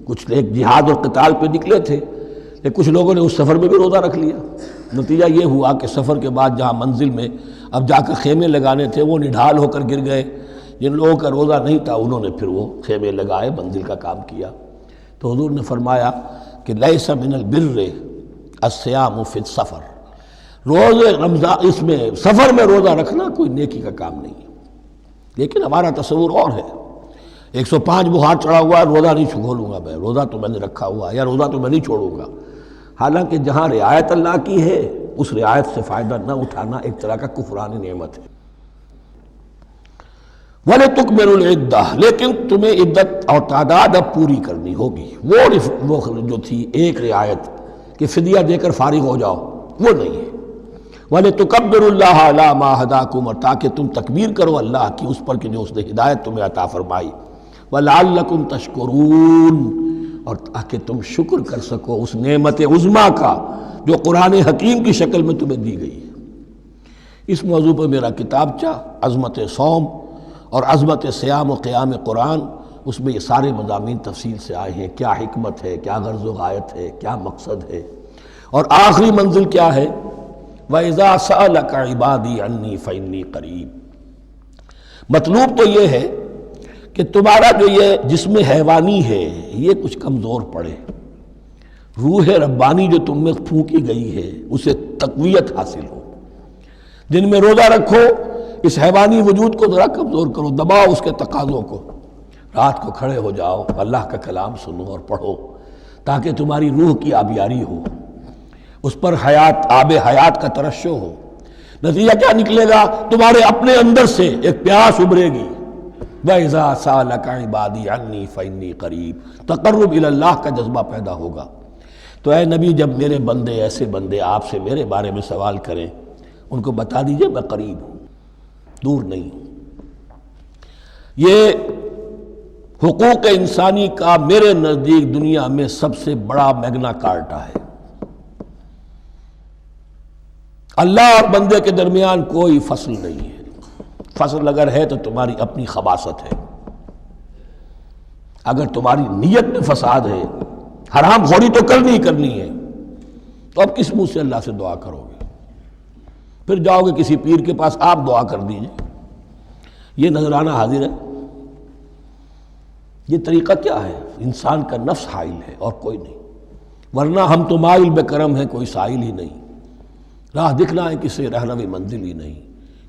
کچھ ایک جہاد اور قتال پہ نکلے تھے، لیکن کچھ لوگوں نے اس سفر میں بھی روزہ رکھ لیا۔ نتیجہ یہ ہوا کہ سفر کے بعد جہاں منزل میں اب جا کر خیمے لگانے تھے وہ نڈھال ہو کر گر گئے، جن لوگوں کا روزہ نہیں تھا انہوں نے پھر وہ خیمے لگائے، منزل کا کام کیا۔ تو حضور نے فرمایا کہ لیس من البر الصیام فی السفر، روزے رمضان اس میں سفر میں روزہ رکھنا کوئی نیکی کا کام نہیں ہے۔ لیکن ہمارا تصور اور ہے، 105 بخار چڑھا ہوا ہے، روزہ نہیں کھولوں گا میں، روزہ تو میں نے رکھا ہوا ہے، یا روزہ تو میں نہیں چھوڑوں گا۔ حالانکہ جہاں رعایت اللہ کی ہے اس رعایت سے فائدہ نہ اٹھانا ایک طرح کا کفران نعمت ہے۔ وَلِتُكْمِلُوا الْعِدَّةَ، لیکن تمہیں عدت اور تعداد اب پوری کرنی ہوگی۔ وہ جو تھی ایک رعایت کہ فدیہ دے کر فارغ ہو جاؤ، وہ نہیں ہے۔ وَلِتُكَبِّرُوا اللَّهَ عَلَىٰ مَا هَدَاكُمْ، اور تاکہ تم تکبیر کرو اللہ کی اس پر کہ جو اس نے ہدایت تمہیں عطا فرمائی۔ وَلَعَلَّكُمْ تَشْكُرُونَ، اور تاکہ تم شکر کر سکو اس نعمت عظمیٰ کا جو قرآن حکیم کی شکل میں تمہیں دی گئی ہے۔ اس موضوع پر میرا کتابچہ عظمت صوم اور عظمت صیام و قیام قرآن، اس میں یہ سارے مضامین تفصیل سے آئے ہیں، کیا حکمت ہے، کیا غرض و غایت ہے، کیا مقصد ہے، اور آخری منزل کیا ہے، وَإِذَا سَأَلَكَ عِبَادِي عَنِّي فَإِنِّي قَرِيبٌ۔ مطلوب تو یہ ہے کہ تمہارا جو یہ جسم حیوانی ہے یہ کچھ کمزور پڑے، روح ربانی جو تم میں پھونکی گئی ہے اسے تقویت حاصل ہو۔ دن میں روزہ رکھو، اس حیوانی وجود کو ذرا کمزور کرو، دباؤ اس کے تقاضوں کو، رات کو کھڑے ہو جاؤ، اللہ کا کلام سنو اور پڑھو، تاکہ تمہاری روح کی آبیاری ہو، اس پر آب حیات کا ترشح ہو۔ نتیجہ کیا نکلے گا؟ تمہارے اپنے اندر سے ایک پیاس ابھرے گی، وَإِذَا سَأَلَكَ عِبَادِي عَنِّي فَإِنِّي قَرِيبٌ، تقرب الی اللہ کا جذبہ پیدا ہوگا۔ تو اے نبی، جب میرے بندے، ایسے بندے آپ سے میرے بارے میں سوال کریں، ان کو بتا دیجئے میں قریب ہوں، دور نہیں ہوں۔ یہ حقوق انسانی کا میرے نزدیک دنیا میں سب سے بڑا میگنا کارٹا ہے۔ اللہ اور بندے کے درمیان کوئی فصل نہیں ہے، فصل اگر ہے تو تمہاری اپنی خباثت ہے، اگر تمہاری نیت میں فساد ہے، حرام خوری تو کرنی ہی کرنی ہے، تو اب کس منہ سے اللہ سے دعا کرو گے؟ پھر جاؤ گے کسی پیر کے پاس، آپ دعا کر دیجئے، یہ نذرانہ حاضر ہے؟ یہ طریقہ کیا ہے؟ انسان کا نفس حائل ہے اور کوئی نہیں، ورنہ ہم تو مائل بے کرم ہیں، کوئی سائل ہی نہیں، راہ دکھنا ہے کسی رہنوی منزل ہی نہیں،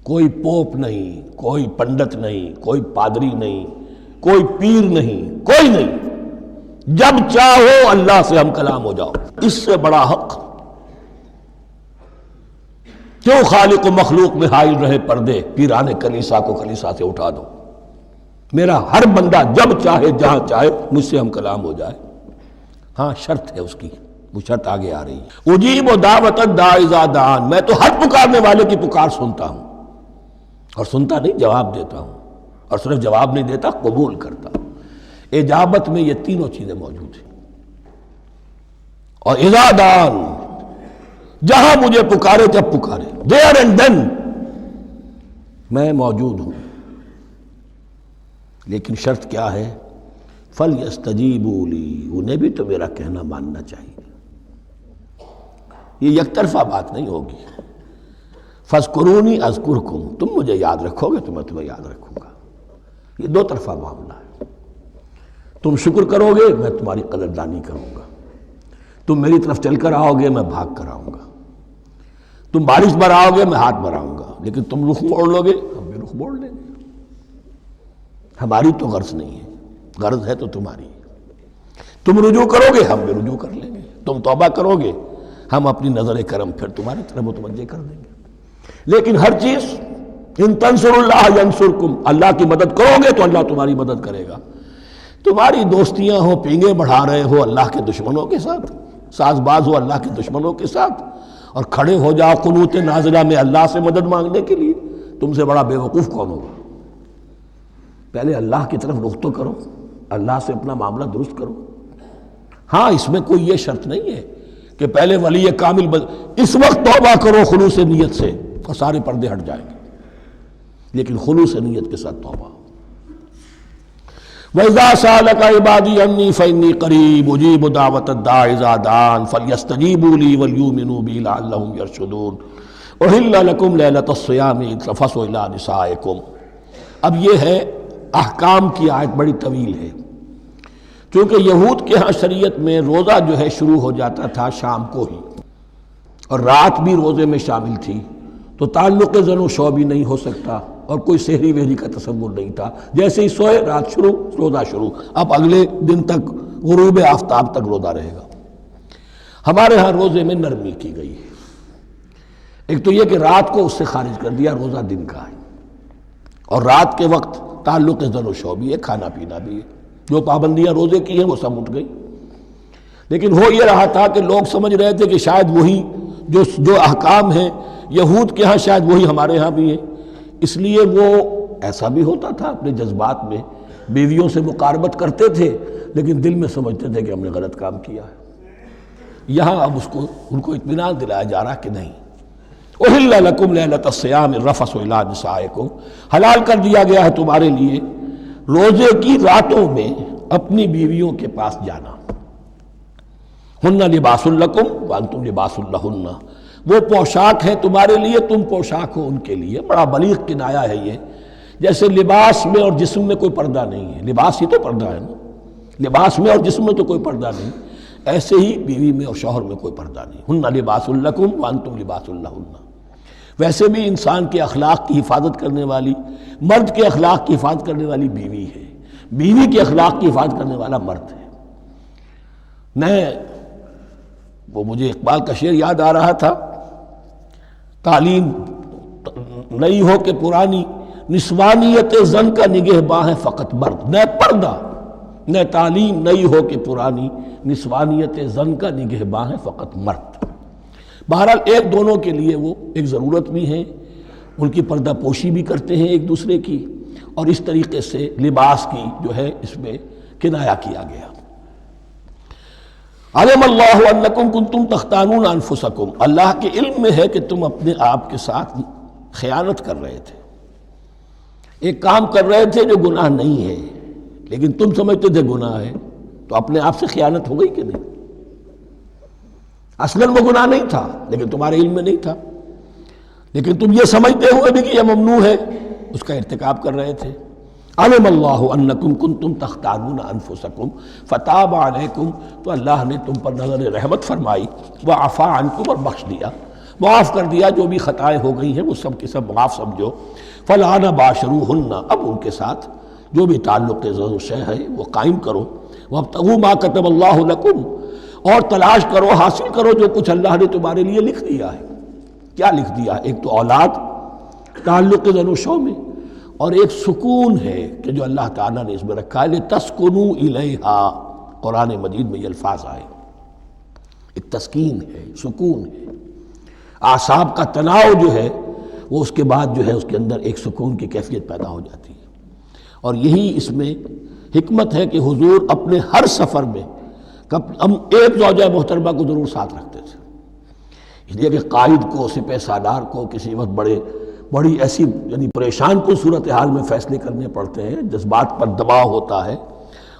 کوئی پوپ نہیں، کوئی پنڈت نہیں، کوئی پادری نہیں، کوئی پیر نہیں، کوئی نہیں، جب چاہو اللہ سے ہم کلام ہو جاؤ۔ اس سے بڑا حق کیوں خالق و مخلوق میں حائل رہے پردے؟ پیران کلیسا کو کلیسا سے اٹھا دو، میرا ہر بندہ جب چاہے جہاں چاہے مجھ سے ہم کلام ہو جائے۔ ہاں شرط ہے اس کی، وہ شرط آگے آ رہی ہے، اجیب دعوت الداعی اذا دعان، میں تو ہر پکارنے والے کی پکار سنتا ہوں، اور سنتا نہیں جواب دیتا ہوں، اور صرف جواب نہیں دیتا، قبول کرتا ہوں۔ اجابت میں یہ تینوں چیزیں موجود ہیں۔ اور اذا دعان، جہاں مجھے پکارے جب پکارے، there and then میں موجود ہوں۔ لیکن شرط کیا ہے؟ فَلْيَسْتَجِيبُوا لِي، انہیں بھی تو میرا کہنا ماننا چاہیے، یہ یک طرفہ بات نہیں ہوگی۔ فاذکرونی اذکرکم، تم مجھے یاد رکھو گے تو میں تمہیں یاد رکھوں گا۔ یہ دو طرفہ معاملہ ہے۔ تم شکر کرو گے میں تمہاری قدردانی کروں گا، تم میری طرف چل کر آؤ گے میں بھاگ کر آؤں گا، تم بارش برآؤ گے میں ہاتھ بڑھاؤں گا، لیکن تم رخ موڑ لو گے ہم بھی رخ موڑ لیں گے۔ ہماری تو غرض نہیں ہے، غرض ہے تو تمہاری ہے۔ تم رجوع کرو گے ہم بھی رجوع کر لیں گے، تم توبہ کرو گے ہم اپنی نظر کرم پھر تمہاری طرف متوجہ کر دیں گے۔ لیکن ہر چیز ان تنصر اللہ ینصرکم، اللہ کی مدد کرو گے تو اللہ تمہاری مدد کرے گا۔ تمہاری دوستیاں ہو، پینگے بڑھا رہے ہو اللہ کے دشمنوں کے ساتھ، ساز باز ہو اللہ کے دشمنوں کے ساتھ، اور کھڑے ہو جاؤ قنوت نازلہ میں اللہ سے مدد مانگنے کے لیے، تم سے بڑا بے وقوف کون ہوگا؟ پہلے اللہ کی طرف رخ تو کرو، اللہ سے اپنا معاملہ درست کرو۔ ہاں اس میں کوئی یہ شرط نہیں ہے کہ پہلے ولی کامل اس وقت توبہ کرو خلوص نیت سے اور سارے پردے ہٹ جائیں گے، لیکن خلوص نیت کے ساتھ توبہ۔ وَإِذَا سَأَلَكَ عِبَادِي عَنِّي فَإِنِّي قَرِيبٌ أُجِيبُ دَعْوَةَ الدَّاعِ إِذَا دَعَانِ فَلْيَسْتَجِيبُوا لِي وَلْيُؤْمِنُوا بِي لَعَلَّهُمْ يَرْشُدُونَ أُحِلَّ لَكُمْ لَيْلَةَ الصِّيَامِ الرَّفَثُ إِلَىٰ نِسَائِكُمْ۔ اب یہ ہے احکام کی آیت، بڑی طویل ہے، چونکہ یہود کے ہاں شریعت میں روزہ جو ہے شروع ہو جاتا تھا شام کو ہی، اور رات بھی روزے میں شامل تھی، تو تعلق زن و شو بھی نہیں ہو سکتا، اور کوئی سحری وحری کا تصور نہیں تھا، جیسے ہی سوئے رات شروع روزہ شروع، اب اگلے دن تک غروب آفتاب تک روزہ رہے گا۔ ہمارے ہاں روزے میں نرمی کی گئی ہے، ایک تو یہ کہ رات کو اس سے خارج کر دیا، روزہ دن کا ہے، اور رات کے وقت تعلق زن و شو بھی ہے، کھانا پینا بھی ہے، جو پابندیاں روزے کی ہیں وہ سب اٹھ گئی۔ لیکن ہو یہ رہا تھا کہ لوگ سمجھ رہے تھے کہ شاید وہی جو احکام ہیں یہود کے ہاں شاید وہی ہمارے ہاں بھی ہیں، اس لیے وہ ایسا بھی ہوتا تھا اپنے جذبات میں بیویوں سے مقاربت کرتے تھے، لیکن دل میں سمجھتے تھے کہ ہم نے غلط کام کیا ہے۔ یہاں اب ان کو اطمینان دلایا جا رہا کہ نہیں، احل لکم لیلۃ الصیام الرفث الی نسائکم، حلال کر دیا گیا ہے تمہارے لیے روزے کی راتوں میں اپنی بیویوں کے پاس جانا۔ ہن لباس لکم وانتم لباس لہن، وہ پوشاک ہے تمہارے لیے، تم پوشاک ہو ان کے لیے۔ بڑا بلیغ کنایا ہے یہ، جیسے لباس میں اور جسم میں کوئی پردہ نہیں ہے، لباس ہی تو پردہ ہے نا، لباس میں اور جسم میں تو کوئی پردہ نہیں، ایسے ہی بیوی میں اور شوہر میں کوئی پردہ نہیں۔ ہن لباس لکم وانتم لباس لہن۔ ویسے بھی انسان کے اخلاق کی حفاظت کرنے والی، مرد کے اخلاق کی حفاظت کرنے والی بیوی ہے، بیوی کے اخلاق کی حفاظت کرنے والا مرد ہے۔ وہ مجھے اقبال کا شعر یاد آ رہا تھا، تعلیم نئی ہو کہ پرانی، نسوانیت زن کا نگہباں ہے فقط مرد، نہ پردہ نہ تعلیم نئی ہو کہ پرانی، نسوانیت زن کا نگہباں ہے فقط مرد۔ بہرحال ایک دونوں کے لیے وہ ایک ضرورت بھی ہے، ان کی پردہ پوشی بھی کرتے ہیں ایک دوسرے کی، اور اس طریقے سے لباس کی جو ہے اس میں کنایا کیا گیا۔ علم اللہ انکم کنتم تختانون انفسکم، اللہ کے علم میں ہے کہ تم اپنے آپ کے ساتھ خیانت کر رہے تھے، ایک کام کر رہے تھے جو گناہ نہیں ہے، لیکن تم سمجھتے تھے گناہ ہے، تو اپنے آپ سے خیانت ہو گئی کہ نہیں؟ اصلاً وہ گناہ نہیں تھا لیکن تمہارے علم میں نہیں تھا، لیکن تم یہ سمجھتے ہوئے بھی کہ یہ ممنوع ہے، اس کا ارتکاب کر رہے تھے۔ علم اللہ انکم کنتم تختانون انفسکم فتاب علیکم، تو اللہ نے تم پر نظر رحمت فرمائی، وعفا عنکم، اور بخش دیا، معاف کر دیا، جو بھی خطائیں ہو گئی ہیں وہ سب کے سب معاف سمجھو۔ فالآن باشروہن، اب ان کے ساتھ جو بھی تعلق زو شے ہے وہ قائم کرو، وابتغوا ما کتب اللہ لکم، اور تلاش کرو، حاصل کرو جو کچھ اللہ نے تمہارے لیے لکھ دیا ہے۔ کیا لکھ دیا ہے؟ ایک تو اولاد، تعلق زن و شو میں، اور ایک سکون ہے کہ جو اللہ تعالیٰ نے اس میں رکھا ہے، لِتَسْكُنُوا إِلَيْهَا، قرآن مجید میں یہ الفاظ آئے، ایک تسکین ہے، سکون ہے، اعصاب کا تناؤ جو ہے وہ اس کے بعد جو ہے اس کے اندر ایک سکون کی کیفیت پیدا ہو جاتی ہے۔ اور یہی اس میں حکمت ہے کہ حضور اپنے ہر سفر میں ہم ایک زوجہ محترمہ کو ضرور ساتھ رکھتے تھے، اس لیے کہ قائد کو، سپہ سالار کو کسی وقت بڑی ایسی یعنی پریشان کن صورتحال میں فیصلے کرنے پڑتے ہیں، جذبات پر دباؤ ہوتا ہے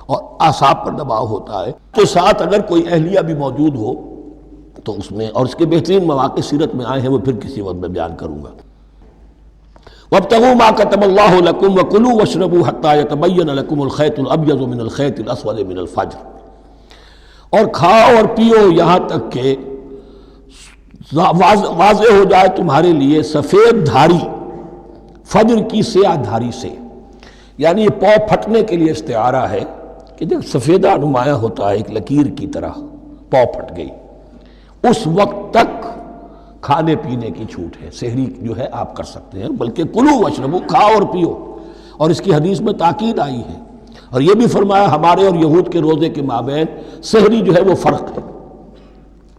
اور اعصاب پر دباؤ ہوتا ہے، تو ساتھ اگر کوئی اہلیہ بھی موجود ہو تو اس میں اور اس کے بہترین مواقع سیرت میں آئے ہیں، وہ پھر کسی وقت میں بیان کروں گا۔ وَابْتَغُوا مَا كَتَبَ اللَّهُ لَكُمْ وَكُلُوا وَاشْرَبُوا حَتَّى يَتَبَيَّنَ لَكُمُ الْخَيْطُ الْأَبْيَضُ مِنَ الْخَيْطِ الْأَسْوَدِ مِنَ الْفَجْرِ، اور کھاؤ اور پیو یہاں تک کہ واضح ہو جائے تمہارے لیے سفید دھاری فجر کی سیاہ دھاری سے۔ یعنی یہ پاؤں پھٹنے کے لیے استعارہ ہے کہ جب سفیدہ نمایاں ہوتا ہے ایک لکیر کی طرح، پاؤں پھٹ گئی، اس وقت تک کھانے پینے کی چھوٹ ہے، سحری جو ہے آپ کر سکتے ہیں، بلکہ کلو واشربو، کھاؤ اور پیو۔ اور اس کی حدیث میں تاکید آئی ہے، اور یہ بھی فرمایا ہمارے اور یہود کے روزے کے مابین سحری جو ہے وہ فرق ہے۔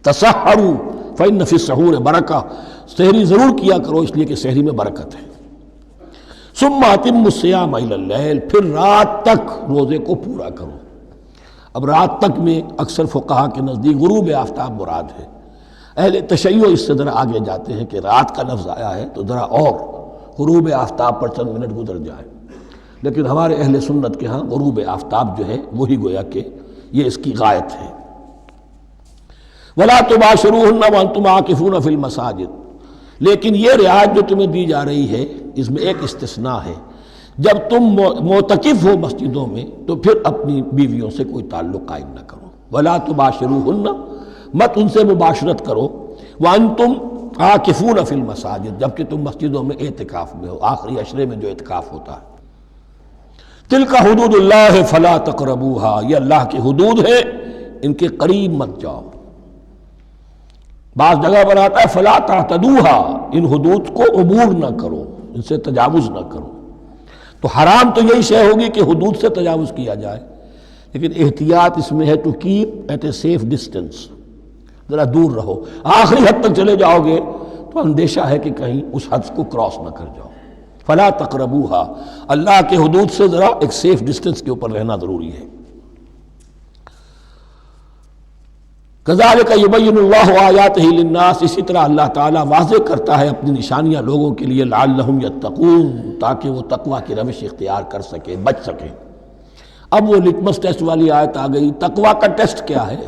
تسحروا فإن فی السحور برکہ، سحری ضرور کیا کرو اس لیے کہ سحری میں برکت ہے۔ ثم اتموا الصیام الی اللیل، پھر رات تک روزے کو پورا کرو۔ اب رات تک میں اکثر فقہا کے نزدیک غروب آفتاب مراد ہے، اہل تشیع اس سے ذرا آگے جاتے ہیں کہ رات کا لفظ آیا ہے تو ذرا اور غروب آفتاب پر چند منٹ گزر جائے، لیکن ہمارے اہل سنت کے ہاں غروب آفتاب جو ہے وہی گویا کہ یہ اس کی غایت ہے۔ وَلَا تُبَاشِرُوهُنَّ وَأَنْتُمْ عَاكِفُونَ فِي الْمَسَاجِدِ، لیکن یہ رعایت جو تمہیں دی جا رہی ہے اس میں ایک استثناء ہے، جب تم معتکف ہو مسجدوں میں تو پھر اپنی بیویوں سے کوئی تعلق قائم نہ کرو۔ وَلَا تُبَاشِرُوهُنَّ، مت ان سے مباشرت کرو، وَأَنْتُمْ عَاكِفُونَ فِي الْمَسَاجِدِ، جبکہ تم مسجدوں میں اعتکاف میں ہو، آخری عشرے میں جو اعتکاف ہوتا ہے۔ تِلْكَ حُدُودُ اللَّهِ فَلَا تَقْرَبُوهَا، یہ اللہ کی حدود ہے، ان کے قریب مت جاؤ۔ بعض جگہ پر آتا ہے فلا تعتدوها، ان حدود کو عبور نہ کرو، ان سے تجاوز نہ کرو۔ تو حرام تو یہی شے ہوگی کہ حدود سے تجاوز کیا جائے، لیکن احتیاط اس میں ہے to keep at a safe distance, ذرا دور رہو۔ آخری حد تک چلے جاؤ گے تو اندیشہ ہے کہ کہیں اس حد کو کراس نہ کر جاؤ۔ فلا تقربوها، اللہ کے حدود سے ذرا ایک سیف ڈسٹینس کے اوپر رہنا ضروری ہے۔ کذالک یبین اللہ آیاتہ للناس، اسی طرح اللہ تعالیٰ واضح کرتا ہے اپنی نشانیاں لوگوں کے لیے، لعلہم یتقون، تاکہ وہ تقوی کی روش اختیار کر سکیں، بچ سکیں۔ اب وہ لٹمس ٹیسٹ والی آیت آ گئی، تقوی کا ٹیسٹ کیا ہے؟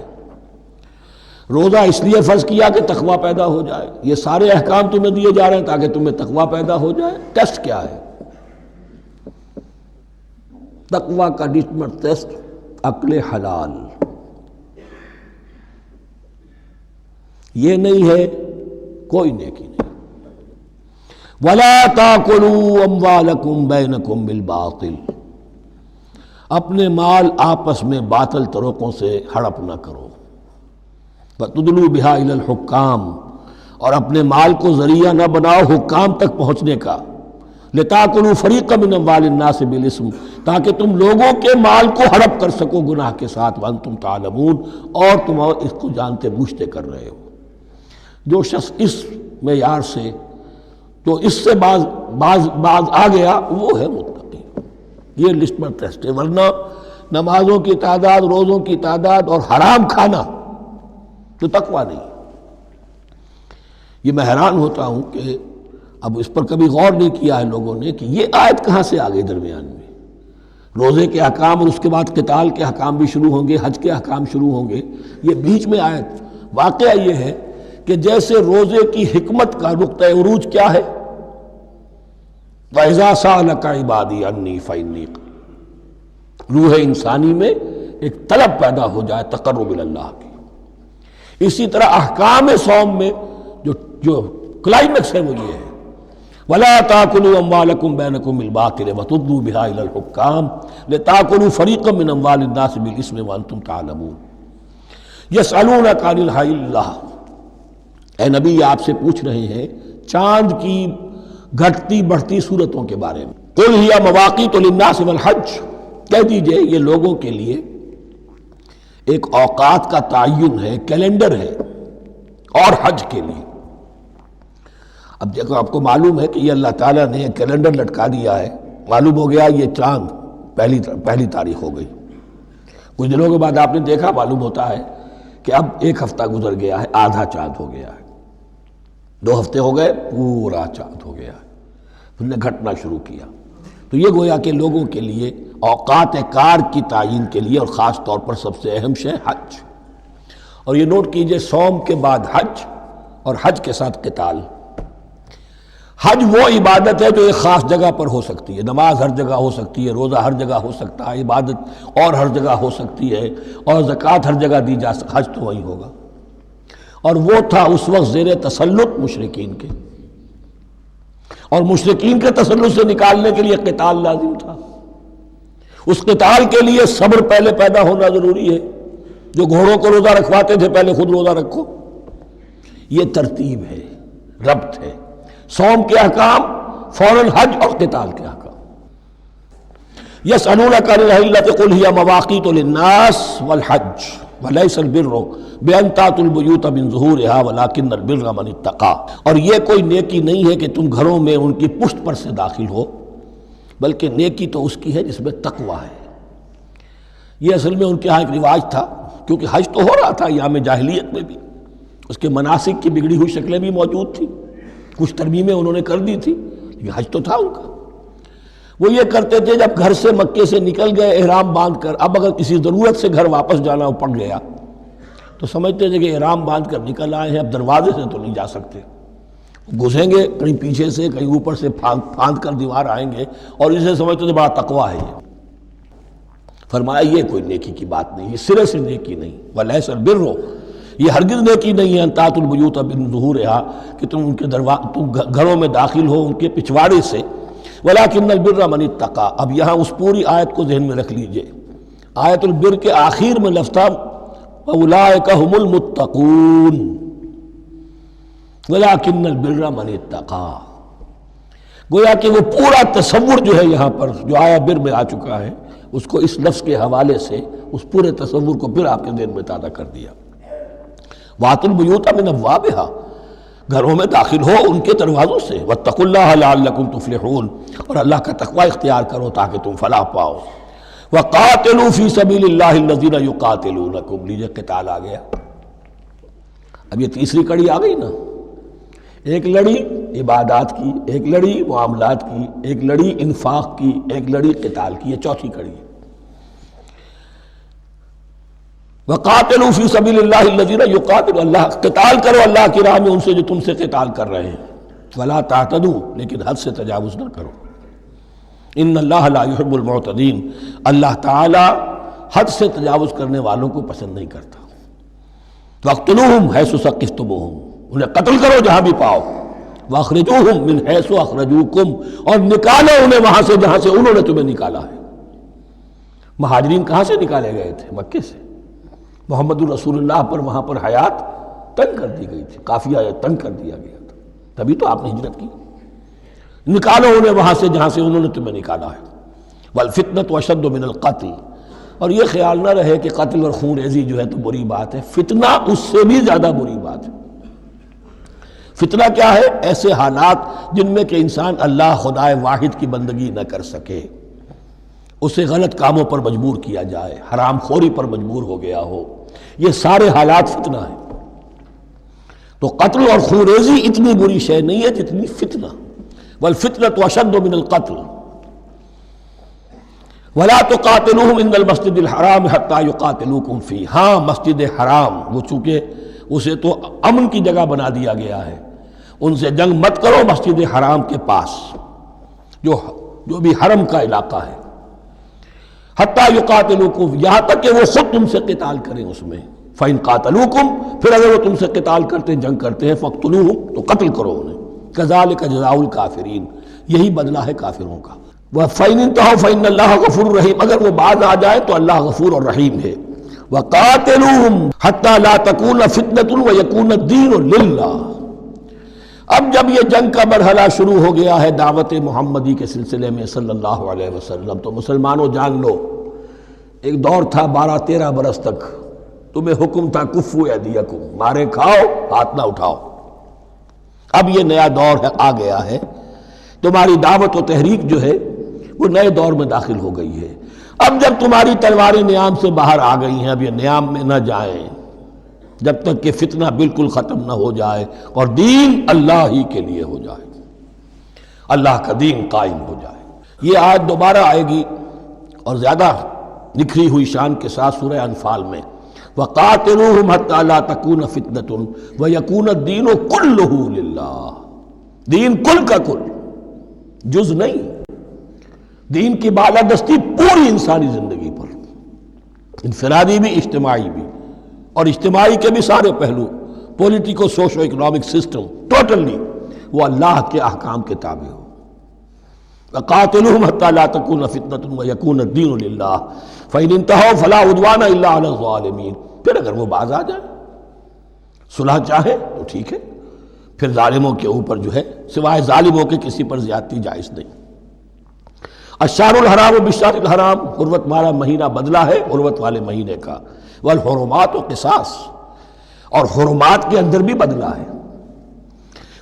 روزہ اس لیے فرض کیا کہ تقوی پیدا ہو جائے، یہ سارے احکام تمہیں دیے جا رہے ہیں تاکہ تمہیں تقوی پیدا ہو جائے۔ ٹیسٹ کیا ہے؟ تقوی کا لٹمس ٹیسٹ عقل حلال، یہ نہیں ہے کوئی نیکی نہیں۔ وَلَا تَأْكُلُوا أَمْوَالَكُمْ بَيْنَكُمْ بِالْبَاطِلِ، اپنے مال آپس میں باطل طریقوں سے ہڑپ نہ کرو۔ وَتُدْلُوا بِهَا إِلَى الْحُكَّامِ، اور اپنے مال کو ذریعہ نہ بناؤ حکام تک پہنچنے کا۔ لِتَأْكُلُوا فَرِيقًا مِنْ أَمْوَالِ النَّاسِ بِالْإِثْمِ، تاکہ تم لوگوں کے مال کو ہڑپ کر سکو گناہ کے ساتھ، وَأَنْتُمْ تَعْلَمُونَ، اور تم اس کو جانتے بوجھتے کر رہے ہو۔ جو شخص اس معیار سے تو اس سے باز آ گیا وہ ہے متقی۔ یہ لسٹ میں ٹیسٹ ہے، ورنہ نمازوں کی تعداد، روزوں کی تعداد اور حرام کھانا تو تقویٰ نہیں۔ یہ میں حیران ہوتا ہوں کہ اب اس پر کبھی غور نہیں کیا ہے لوگوں نے کہ یہ آیت کہاں سے آ گئی درمیان میں۔ روزے کے احکام اور اس کے بعد قتال کے احکام بھی شروع ہوں گے، حج کے احکام شروع ہوں گے، یہ بیچ میں آیت۔ واقعہ یہ ہے کہ جیسے روزے کی حکمت کا نقطہ عروج کیا ہے، وَإِذَا سَأَلَكَ عِبَادِي عَنِّي فَإِنِّي قَرِيبٌ، روح انسانی میں ایک طلب پیدا ہو جائے تقرب اللہ کی۔ اسی طرح احکام صوم میں جو کلائمیکس ہے وہ یہ ہے، وَلَا تَأْكُلُوا أَمْوَالَكُمْ بَيْنَكُمْ بِالْبَاطِلِ وَتُدْلُوا بِهَا إِلَى الْحُكَّامِ لِتَأْكُلُوا فَرِيقًا مِنْ أَمْوَالِ النَّاسِ بِالْإِثْمِ وَأَنْتُمْ تَعْلَمُونَ۔ يَسْأَلُونَكَ عَنِ الْأَهِلَّةِ، اے نبی یہ آپ سے پوچھ رہے ہیں چاند کی گھٹتی بڑھتی صورتوں کے بارے میں۔ قُلْ هِيَ مَوَاقِيتُ لِلنَّاسِ وَالْحَجِّ، کہہ دیجئے یہ لوگوں کے لیے ایک اوقات کا تعین ہے، کیلنڈر ہے، اور حج کے لیے۔ اب دیکھو آپ کو معلوم ہے کہ یہ اللہ تعالیٰ نے ایک کیلنڈر لٹکا دیا ہے، معلوم ہو گیا یہ چاند پہلی تاریخ ہو گئی، کچھ دنوں کے بعد آپ نے دیکھا معلوم ہوتا ہے کہ اب ایک ہفتہ گزر گیا ہے، آدھا چاند ہو گیا ہے، 2 ہفتے ہو گئے، پورا چاند ہو گیا ہے، پھر نے گھٹنا شروع کیا۔ تو یہ گویا کہ لوگوں کے لیے اوقات کار کی تعین کے لیے، اور خاص طور پر سب سے اہم شے حج، اور یہ نوٹ کیجئے، صوم کے بعد حج اور حج کے ساتھ قتال۔ حج وہ عبادت ہے جو ایک خاص جگہ پر ہو سکتی ہے، نماز ہر جگہ ہو سکتی ہے، روزہ ہر جگہ ہو سکتا ہے، عبادت اور ہر جگہ ہو سکتی ہے، اور زکوٰۃ ہر جگہ دی جا سکتی، حج تو وہی ہوگا۔ اور وہ تھا اس وقت زیر تسلط مشرکین کے، اور مشرکین کے تسلط سے نکالنے کے لیے قتال لازم تھا۔ اس قتال کے لیے صبر پہلے پیدا ہونا ضروری ہے۔ جو گھوڑوں کو روزہ رکھواتے تھے پہلے خود روزہ رکھو، یہ ترتیب ہے، ربط ہے۔ صوم کے احکام فوراً حج اور قتال کے احکام۔ یسألونک عن الأہلۃ قل ہی مواقیت للناس والحج ولیس البر بأن تأتوا البیوت من ظہورها ولکن البر من اتقى۔ اور یہ کوئی نیکی نہیں ہے کہ تم گھروں میں ان کی پشت پر سے داخل ہو، بلکہ نیکی تو اس کی ہے جس میں تقوی ہے۔ یہ اصل میں ان کے ہاں ایک رواج تھا، کیونکہ حج تو ہو رہا تھا ایام جاہلیت میں بھی، اس کے مناسک کی بگڑی ہوئی شکلیں بھی موجود تھیں، کچھ ترمیمیں انہوں نے کر دی تھی، لیکن حج تو تھا ان کا۔ وہ یہ کرتے تھے جب گھر سے مکے سے نکل گئے احرام باندھ کر، اب اگر کسی ضرورت سے گھر واپس جانا پڑ گیا تو سمجھتے تھے کہ احرام باندھ کر نکل آئے ہیں، اب دروازے سے تو نہیں جا سکتے، گھسیں گے کہیں پیچھے سے کہیں اوپر سے پھاند کر دیوار آئیں گے، اور اسے سمجھتے تھے بڑا تقویٰ ہے یہ۔ فرمایا یہ کوئی نیکی کی بات نہیں، یہ سرے سے نیکی نہیں۔ ولیس البر، یہ ہرگز نیکی نہیں ہے ان تأتوا البیوت من ظہورها کہ تم ان کے تم گھروں میں داخل ہو ان کے پچھواڑے سے، ولکن البر من اتقى۔ اب یہاں اس پوری آیت کو ذہن میں رکھ لیجئے، آیت البر کے آخر میں لفظ تھا اولئک هم المتقون ولکن البر من اتقى۔ گویا کہ وہ پورا تصور جو ہے یہاں پر جو آیا بر میں آ چکا ہے، اس کو اس لفظ کے حوالے سے اس پورے تصور کو پھر آپ کے ذہن میں تازہ کر دیا۔ وَأْتُوا الْبُيُوتَ مِنْ أَبْوَابِهَا، گھروں میں داخل ہو ان کے دروازوں سے، وَاتَّقُوا اللَّهَ لَعَلَّكُمْ تُفْلِحُونَ، اور اللہ کا تقوی اختیار کرو تاکہ تم فلاح پاؤ۔ وَقَاتِلُوا فِي سَبِيلِ اللَّهِ الَّذِينَ يُقَاتِلُونَكُمْ، لیجئے قتال آ گیا۔ اب یہ تیسری کڑی آ گئی نا، ایک لڑی عبادات کی، ایک لڑی معاملات کی، ایک لڑی انفاق کی، ایک لڑی قتال کی، یہ چوتھی کڑی ہے۔ وَقَاتِلُوا فِي سَبِيلِ اللَّهِ الَّذِينَ يُقَاتِلُونَ، اللہ قتال کرو اللہ کی راہ میں ان سے جو تم سے قتال کر رہے ہیں۔ وَلَا تَعْتَدُوا، لیکن حد سے تجاوز نہ کرو۔ ان اللہ لا يحب المعتدین، اللہ تعالی حد سے تجاوز کرنے والوں کو پسند نہیں کرتا۔ وَاقْتُلُوهُمْ حَيْثُ ثَقِفْتُمُوهُمْ، انہیں قتل کرو جہاں بھی پاؤ۔ وَأَخْرِجُوهُمْ مِنْ حَيْثُ أَخْرَجُوكُمْ، اور نکالو انہیں وہاں سے جہاں سے انہوں نے تمہیں نکالا ہے۔ مہاجرین کہاں سے نکالے گئے تھے؟ مکے سے۔ محمد الرسول اللہ پر وہاں پر حیات تنگ کر دی گئی تھی، قافیہ تنگ کر دیا گیا تھا، تبھی تو آپ نے ہجرت کی۔ نکالو انہیں وہاں سے جہاں سے انہوں نے تمہیں نکالا ہے۔ والفتنة اشد من القتل، اور یہ خیال نہ رہے کہ قتل اور خون ریزی جو ہے تو بری بات ہے، فتنہ اس سے بھی زیادہ بری بات ہے۔ فتنہ کیا ہے؟ ایسے حالات جن میں کہ انسان اللہ خدائے واحد کی بندگی نہ کر سکے، اسے غلط کاموں پر مجبور کیا جائے، حرام خوری پر مجبور ہو گیا ہو، یہ سارے حالات فتنہ ہیں۔ تو قتل اور خون ریزی اتنی بری شے نہیں ہے جتنی فتنہ۔ والفتنة اشد من القتل ولا تقاتلوهم عند المسجد الحرام حتى يقاتلوكم فيه، ہاں مسجد حرام وہ چونکہ اسے تو امن کی جگہ بنا دیا گیا ہے، ان سے جنگ مت کرو مسجد حرام کے پاس جو بھی حرم کا علاقہ ہے، حتیٰ یقاتلوکم، یہاں تک کہ وہ خود تم سے قتال کریں اس میں۔ فَإِن قَاتَلُوكُمْ، پھر اگر وہ تم سے قتال کرتے جنگ کرتے ہیں، فَاقْتُلُوهُمْ، تو قتل کرو انہیں۔ كَذَلِكَ جَزَاءُ الْكَافِرِينَ، یہی بدلہ ہے کافروں کا۔ وَفَإِنِ انْتَهَوْا فَإِنَّ اللَّهَ غَفُورٌ رَحِيمٌ، اگر وہ باز آ جائے تو اللہ غفور اور رحیم ہے۔ وَقَاتِلُوهُمْ حَتَّى لَا تَكُونَ فِتْنَةٌ وَيَكُونَ الدِّينُ لِلَّهِ۔ اب جب یہ جنگ کا مرحلہ شروع ہو گیا ہے دعوت محمدی کے سلسلے میں صلی اللہ علیہ وسلم، تو مسلمانوں جان لو، ایک دور تھا 12-13 برس تک تمہیں حکم تھا کفو ایدیکم، مارے کھاؤ ہاتھ نہ اٹھاؤ۔ اب یہ نیا دور آ گیا ہے، تمہاری دعوت و تحریک جو ہے وہ نئے دور میں داخل ہو گئی ہے۔ اب جب تمہاری تلواریں نیام سے باہر آ گئی ہیں، اب یہ نیام میں نہ جائیں جب تک کہ فتنہ بالکل ختم نہ ہو جائے اور دین اللہ ہی کے لیے ہو جائے، اللہ کا دین قائم ہو جائے۔ یہ آیت دوبارہ آئے گی اور زیادہ نکھری ہوئی شان کے ساتھ سورہ انفال میں، وَقَاتِلُوهُمْ حَتَّى لَا تَكُونَ فِتْنَةٌ وَيَكُونَ الدِّينُ كُلُّهُ لِلَّهِ، دین کل کا کل، جز نہیں، دین کی بالادستی پوری انسانی زندگی پر، انفرادی بھی اجتماعی بھی، اور اجتماعی کے بھی سارے پہلو، politico socio economic system totally وہ اللہ کے احکام کے تابع ہو۔ وَقَاتِلُوهُمْ حَتَّى لَا تَكُونَ فِتْنَةٌ وَيَكُونَ الدِّينُ لِلَّهِ فَإِنِ انْتَهَوْا فَلَا عُدْوَانَ إِلَّا عَلَى الظَّالِمِينَ، پھر اگر وہ باز آ جائے، صلح چاہے تو ٹھیک ہے، پھر ظالموں کے اوپر جو ہے سوائے ظالموں کے کسی پر زیادتی جائز نہیں۔ الشہر الحرام بالشہر الحرام، حرمت والا مہینہ بدلہ ہے حرمت والے مہینے کا، والحرمات قصاص، اور حرمات کے اندر بھی بدلہ ہے۔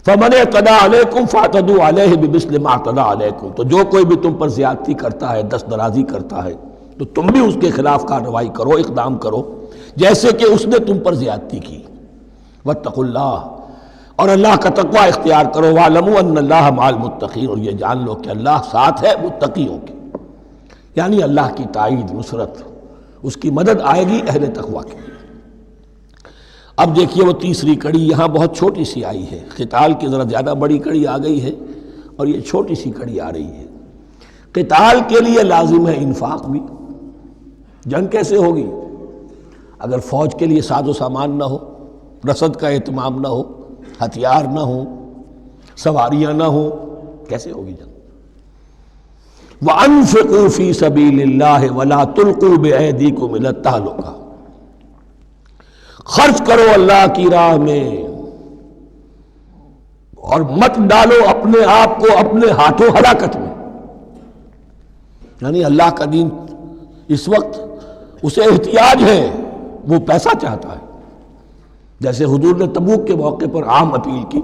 فَمَنِ اعْتَدَىٰ عَلَيْكُمْ فَاعْتَدُوا عَلَيْهِ بِمِثْلِ مَا اعْتَدَىٰ عَلَيْكُمْ، تو جو کوئی بھی تم پر زیادتی کرتا ہے، دست درازی کرتا ہے، تو تم بھی اس کے خلاف کارروائی کرو، اقدام کرو جیسے کہ اس نے تم پر زیادتی کی۔ وَاتَّقُوا اللَّهَ، اور اللہ کا تقوی اختیار کرو، وَاعْلَمُوا أَنَّ اللَّهَ مَعَ الْمُتَّقِينَ، اور یہ جان لو کہ اللہ ساتھ ہے متقیوں کے، یعنی اللہ کی تائید، نصرت، اس کی مدد آئے گی اہل تقوی کے۔ اب دیکھیے وہ تیسری کڑی یہاں بہت چھوٹی سی آئی ہے، قتال کی ذرا زیادہ بڑی کڑی آ گئی ہے اور یہ چھوٹی سی کڑی آ رہی ہے۔ قتال کے لیے لازم ہے انفاق بھی۔ جنگ کیسے ہوگی اگر فوج کے لیے ساز و سامان نہ ہو، رسد کا اہتمام نہ ہو، ہتھیار نہ ہو، سواریاں نہ ہو، کیسے ہوگی جنگ؟ وَأَنفِقُوا فِي سَبِيلِ اللَّهِ وَلَا تُلْقُوا بِأَيْدِيكُمْ إِلَى التَّهْلُكَةِ، خرچ کرو اللہ کی راہ میں اور مت ڈالو اپنے آپ کو اپنے ہاتھوں ہلاکت میں۔ یعنی اللہ کا دین اس وقت اسے احتیاج ہے، وہ پیسہ چاہتا ہے، جیسے حضور نے تبوک کے موقع پر عام اپیل کی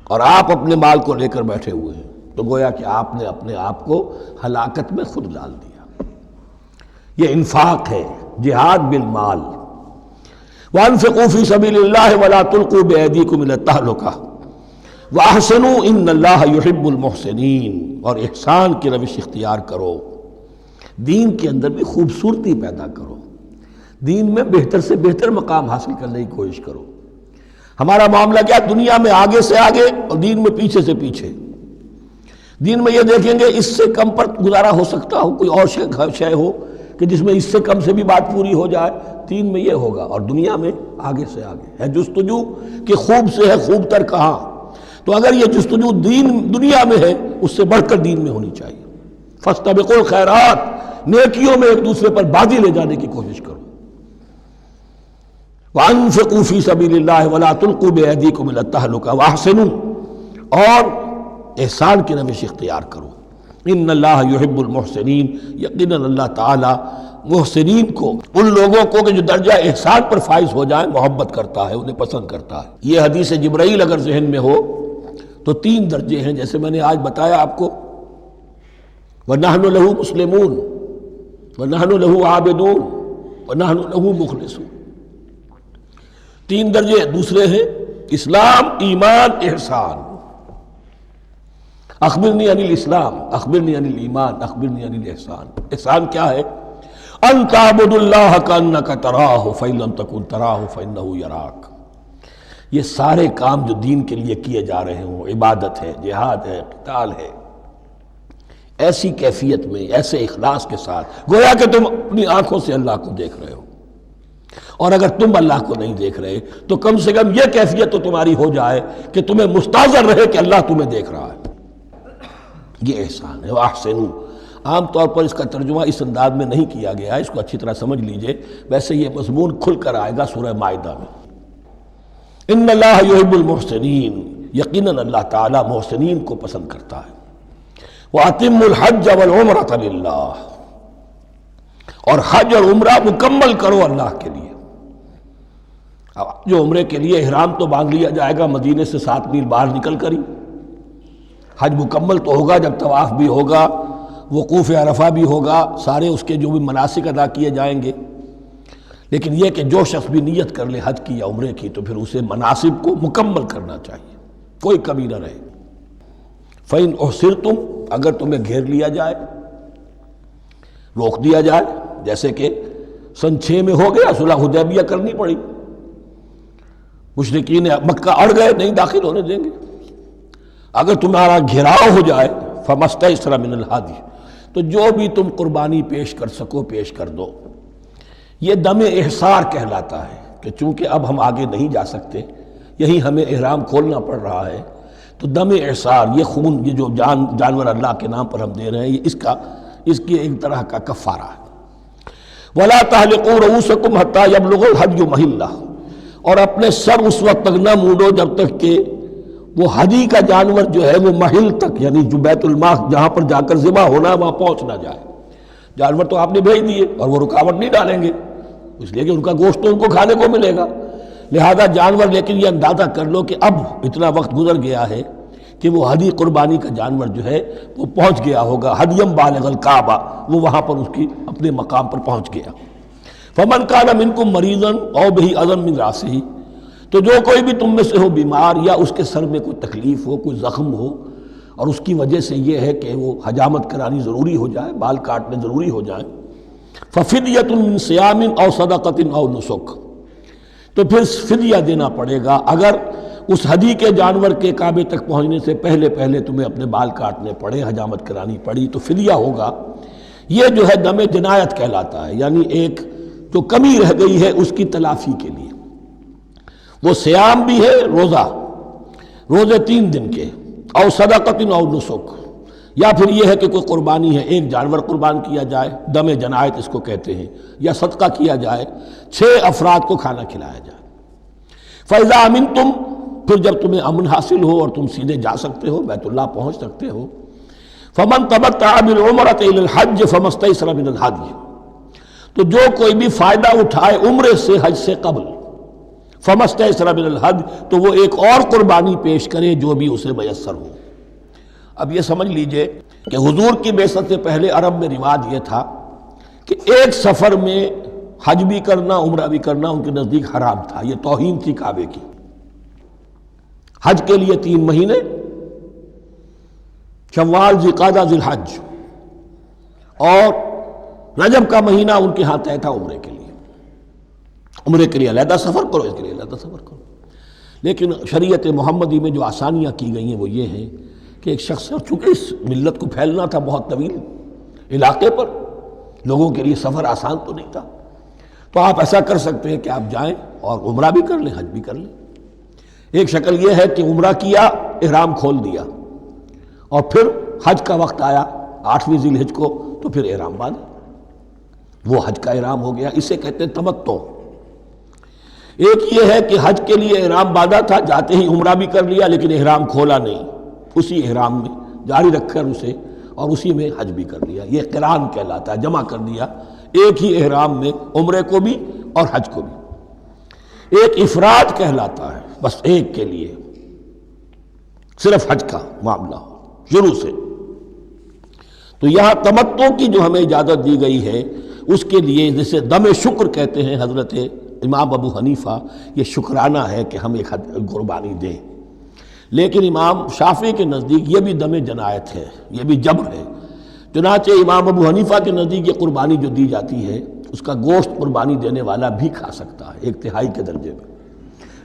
اور آپ اپنے مال کو لے کر بیٹھے ہوئے ہیں، تو گویا کہ آپ نے اپنے آپ کو ہلاکت میں خود ڈال دیا۔ یہ انفاق ہے، جہاد بالمال۔ وَأَنفِقُوا فِي سَبِيلِ اللَّهِ وَلَا تُلْقُوا بِأَيْدِيكُمْ إِلَى التَّهْلُكَةِ وَأَحْسِنُوا إِنَّ اللَّهَ يُحِبُّ الْمُحْسِنِينَ، اور احسان کی روش اختیار کرو، دین کے اندر بھی خوبصورتی پیدا کرو، دین میں بہتر سے بہتر مقام حاصل کرنے کی کوشش کرو۔ ہمارا معاملہ کیا، دنیا میں آگے سے آگے اور دین میں پیچھے سے پیچھے۔ دین میں یہ دیکھیں گے اس سے کم پر گزارا ہو سکتا ہو، کوئی اور شے ہو کہ جس میں اس سے کم سے بھی بات پوری ہو جائے، دین میں یہ ہوگا، اور دنیا میں آگے سے آگے ہے جستجو کہ خوب سے ہے خوب تر کہاں۔ تو اگر یہ جستجو دنیا میں ہے، اس سے بڑھ کر دین میں ہونی چاہیے۔ فاستبقوا الخیرات، نیکیوں میں ایک دوسرے پر بازی لے جانے کی کوشش کرو۔ وَأَنفِقُوا فِي سَبِيلِ اللَّهِ وَلَا تُلْقُوا بِأَيْدِيكُمْ إِلَى التَّهْلُكَةِ وَأَحْسِنُوا، اور احسان کی روش اختیار کرو۔ ان اللہ یحب المحسنین، یقیناً اللہ تعالی محسنین کو، ان لوگوں کو کہ جو درجہ احسان پر فائز ہو جائیں، محبت کرتا ہے، انہیں پسند کرتا ہے۔ یہ حدیث جبرائیل اگر ذہن میں ہو تو 3 درجے ہیں، جیسے میں نے آج بتایا آپ کو، وَنَحْنُ لَهُ مُسْلِمُونَ وَنَحْنُ لَهُ عَابِدُونَ وَنَحْنُ لَهُ مُخْلِصُونَ۔ 3 درجے دوسرے ہیں، اسلام، ایمان، احسان۔ اخبرنی عن الاسلام، اخبرنی عن الایمان، اخبرنی عن الاحسان۔ احسان کیا ہے؟ ان تعبد اللہ کانک تراہ فإن لم تکن تراہ فإنہ یراک۔ یہ سارے کام جو دین کے لیے کیے جا رہے ہوں، عبادت ہے، جہاد ہے، قتال ہے، ایسی کیفیت میں، ایسے اخلاص کے ساتھ، گویا کہ تم اپنی آنکھوں سے اللہ کو دیکھ رہے ہو، اور اگر تم اللہ کو نہیں دیکھ رہے تو کم سے کم یہ کیفیت تو تمہاری ہو جائے کہ تمہیں مستحضر رہے کہ اللہ تمہیں دیکھ رہا ہے۔ یہ احسان ہے۔ وَأَحْسِنُوا، عام طور پر اس کا ترجمہ اس انداز میں نہیں کیا گیا ہے، اس کو اچھی طرح سمجھ لیجئے، ویسے یہ مضمون کھل کر آئے گا سورہ مائدہ میں۔ ان اللہ یحب المحسنین، یقیناً اللہ تعالیٰ محسنین کو پسند کرتا ہے۔ وَأَتِمُّوا الْحَجَّ وَالْعُمْرَةَ لِلَّهِ، اور حج اور عمرہ مکمل کرو اللہ کے لیے۔ جو عمرے کے لیے احرام تو باندھ لیا جائے گا مدینے سے 7 میل باہر نکل کر ہی، حج مکمل تو ہوگا جب طواف بھی ہوگا، وقوف عرفہ بھی ہوگا، سارے اس کے جو بھی مناسک ادا کیے جائیں گے۔ لیکن یہ کہ جو شخص بھی نیت کر لے حج کی یا عمرے کی تو پھر اسے مناسب کو مکمل کرنا چاہیے، کوئی کمی نہ رہے۔ فَإِنْ أُحْصِرْتُمْ، اگر تمہیں گھیر لیا جائے، روک دیا جائے، جیسے کہ سن 6 میں ہو گیا، صلح حدیبیہ کرنی پڑی، مشرکین مکہ اڑ گئے، نہیں داخل ہونے دیں گے۔ اگر تمہارا گھیراؤ ہو جائے فَمَسْتَيْسَرَ مِنَ الْهَدْيِ، تو جو بھی تم قربانی پیش کر سکو پیش کر دو۔ یہ دم احصار کہلاتا ہے کہ چونکہ اب ہم آگے نہیں جا سکتے، یہی ہمیں احرام کھولنا پڑ رہا ہے، تو دم احصار، یہ خون، یہ جو جانور اللہ کے نام پر ہم دے رہے ہیں، یہ اس کی ایک طرح کا کفارہ ہے۔ وَلَا تَحْلِقُوا رُؤُوسَكُمْ حَتَّى يَبْلُغَ الْهَدْيُ مَحِلَّهُ، اور اپنے سر اس وقت تک نہ مونڈو جب تک کہ وہ ہدی کا جانور جو ہے وہ محل تک، یعنی جو بیت الماء جہاں پر جا کر ذبح ہونا ہے وہاں پہنچ نہ جائے۔ جانور تو آپ نے بھیج دیے اور وہ رکاوٹ نہیں ڈالیں گے، اس لیے کہ ان کا گوشت تو ان کو کھانے کو ملے گا، لہذا جانور، لیکن یہ اندازہ کر لو کہ اب اتنا وقت گزر گیا ہے کہ وہ ہدی قربانی کا جانور جو ہے وہ پہنچ گیا ہوگا، ہدیم بالغ الکعبہ، وہ وہاں پر اس کی اپنے مقام پر پہنچ گیا۔ فمن کان منکم مریضا او بہ اذی من راسہ، تو جو کوئی بھی تم میں سے ہو بیمار یا اس کے سر میں کوئی تکلیف ہو، کوئی زخم ہو، اور اس کی وجہ سے یہ ہے کہ وہ حجامت کرانی ضروری ہو جائے، بال کاٹنے ضروری ہو جائے، ففدیۃ من صیام او صدقۃ او نسک، تو پھر فدیہ دینا پڑے گا۔ اگر اس ہدی کے جانور کے کعبے تک پہنچنے سے پہلے تمہیں اپنے بال کاٹنے پڑے، حجامت کرانی پڑی، تو فدیہ ہوگا۔ یہ جو ہے دم جنایت کہلاتا ہے، یعنی ایک جو کمی رہ گئی ہے اس کی تلافی کے لیے۔ وہ صیام بھی ہے، روزے 3 دن کے، او صدقۃ او نسک، یا پھر یہ ہے کہ کوئی قربانی ہے، ایک جانور قربان کیا جائے، دم جنایت اس کو کہتے ہیں، یا صدقہ کیا جائے، 6 افراد کو کھانا کھلایا جائے۔ فَإِذَا أَمِنْتُمْ، پھر جب تمہیں امن حاصل ہو اور تم سیدھے جا سکتے ہو، بیت اللہ پہنچ سکتے ہو، فَمَنْ تَمَتَّعَ بِالْعُمْرَةِ إِلَى الْحَجِّ فَمَا اسْتَيْسَرَ مِنَ الْهَدْيِ، تو جو کوئی بھی فائدہ اٹھائے عمرے سے، حج سے قبل، فَمَا اسْتَيْسَرَ مِنَ الْهَدْيِ، تو وہ ایک اور قربانی پیش کرے جو بھی اسے میسر ہو۔ اب یہ سمجھ لیجئے کہ حضور کی بعثت سے پہلے عرب میں رواج یہ تھا کہ ایک سفر میں حج بھی کرنا، عمرہ بھی کرنا ان کے نزدیک حرام تھا، یہ توہین تھی کعبے کی۔ حج کے لیے 3 مہینے، شوال، ذوالقعدہ، ذی الحج، اور رجب کا مہینہ ان کے ہاں طے تھا عمرے کے لیے۔ عمرے کے لیے علیحدہ سفر کرو، اس کے لیے علیحدہ سفر کرو۔ لیکن شریعت محمدی میں جو آسانیاں کی گئی ہیں وہ یہ ہیں کہ ایک شخص، اور چونکہ اس ملت کو پھیلنا تھا بہت طویل علاقے پر، لوگوں کے لیے سفر آسان تو نہیں تھا، تو آپ ایسا کر سکتے ہیں کہ آپ جائیں اور عمرہ بھی کر لیں، حج بھی کر لیں۔ ایک شکل یہ ہے کہ عمرہ کیا، احرام کھول دیا، اور پھر حج کا وقت آیا 8ویں ذی الحج کو، تو پھر احرام باندھا، وہ حج کا احرام ہو گیا، اسے کہتے ہیں تمتع۔ ایک یہ ہے کہ حج کے لیے احرام باندھا تھا، جاتے ہی عمرہ بھی کر لیا لیکن احرام کھولا نہیں، اسی احرام میں جاری رکھ کر اسے، اور اسی میں حج بھی کر لیا، یہ قران کہلاتا ہے، جمع کر دیا ایک ہی احرام میں عمرے کو بھی اور حج کو بھی۔ ایک افراد کہلاتا ہے، بس ایک کے لیے صرف حج کا معاملہ ہو شروع سے۔ تو یہاں تمتع کی جو ہمیں اجازت دی گئی ہے اس کے لیے، جسے دم شکر کہتے ہیں حضرت امام ابو حنیفہ، یہ شکرانہ ہے کہ ہم ایک قربانی دیں۔ لیکن امام شافعی کے نزدیک یہ بھی دم جنایت ہے، یہ بھی جبر ہے، چنانچہ امام ابو حنیفہ کے نزدیک یہ قربانی جو دی جاتی ہے اس کا گوشت قربانی دینے والا بھی کھا سکتا ہے 1/3 کے درجے میں،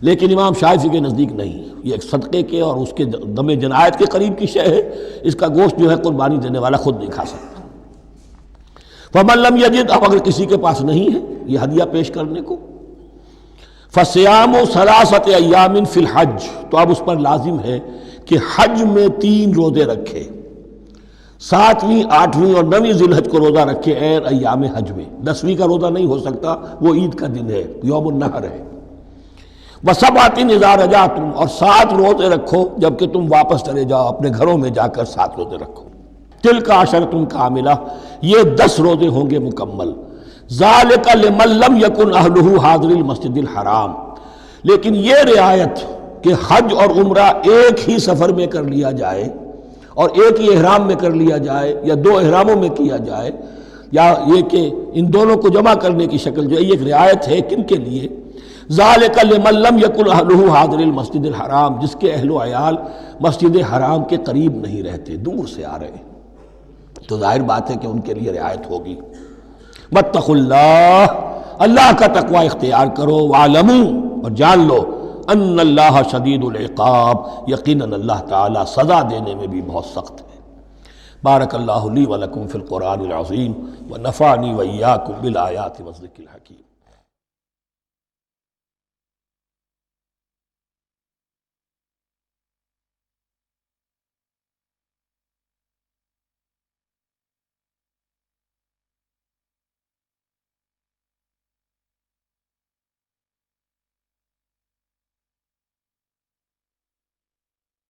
لیکن امام شافعی کے نزدیک نہیں، یہ ایک صدقے کے اور اس کے دم جنایت کے قریب کی شے ہے، اس کا گوشت جو ہے قربانی دینے والا خود نہیں کھا سکتا۔ فَمَن لَّمْ يَجِدْ، اب اگر کسی کے پاس نہیں ہے یہ ہدیہ پیش کرنے کو، فَصِيَامُ ثَلَاثَةِ أَيَّامٍ فِي الْحَجِّ، تو اب اس پر لازم ہے کہ حج میں 3 روزے رکھے، 7ویں، 8ویں اور 9ویں ذی الحج کو روزہ رکھے، غیر ایام حج میں۔ 10ویں کا روزہ نہیں ہو سکتا، وہ عید کا دن ہے، یوم النحر ہے۔ وَسَبْعَةٍ إِذَا رَجَعْتُمْ، اور 7 روزے رکھو جب کہ تم واپس چلے جاؤ، اپنے گھروں میں جا کر 7 روزے رکھو۔ تِلْكَ عَشَرَةٌ كَامِلَةٌ، یہ 10 روزے ہوں گے مکمل۔ ذَلِكَ لِمَن لَّمْ يَكُنْ أَهْلُهُ حَاضِرِ الْمَسْجِدِ الْحَرَامِ، لیکن یہ رعایت کہ حج اور عمرہ ایک ہی سفر میں کر لیا جائے اور ایک ہی احرام میں کر لیا جائے یا 2 احراموں میں کیا جائے، یا یہ کہ ان دونوں کو جمع کرنے کی شکل جو ہے، یہ ایک رعایت ہے کن کے لیے؟ ذَلِكَ لِمَن لَّمْ يَكُنْ أَهْلُهُ حَاضِرِ الْمَسْجِدِ الْحَرَامِ، جس کے اہل و عیال مسجد حرام کے قریب نہیں رہتے، دور سے آ رہے ہیں، تو ظاہر بات ہے کہ ان کے لیے رعایت ہوگی۔ وَاتَّقُوا اللَّهَ، اللہ کا تقوی اختیار کرو، وَاعْلَمُوا، اور جان لو، ان اللہ شدید العقاب، یقیناً اللہ تعالیٰ سزا دینے میں بھی بہت سخت ہے۔ بارک اللہ لی ولکم فی القرآن العظیم ونفعنی وإیاکم بالآیات والذکر الحکیم۔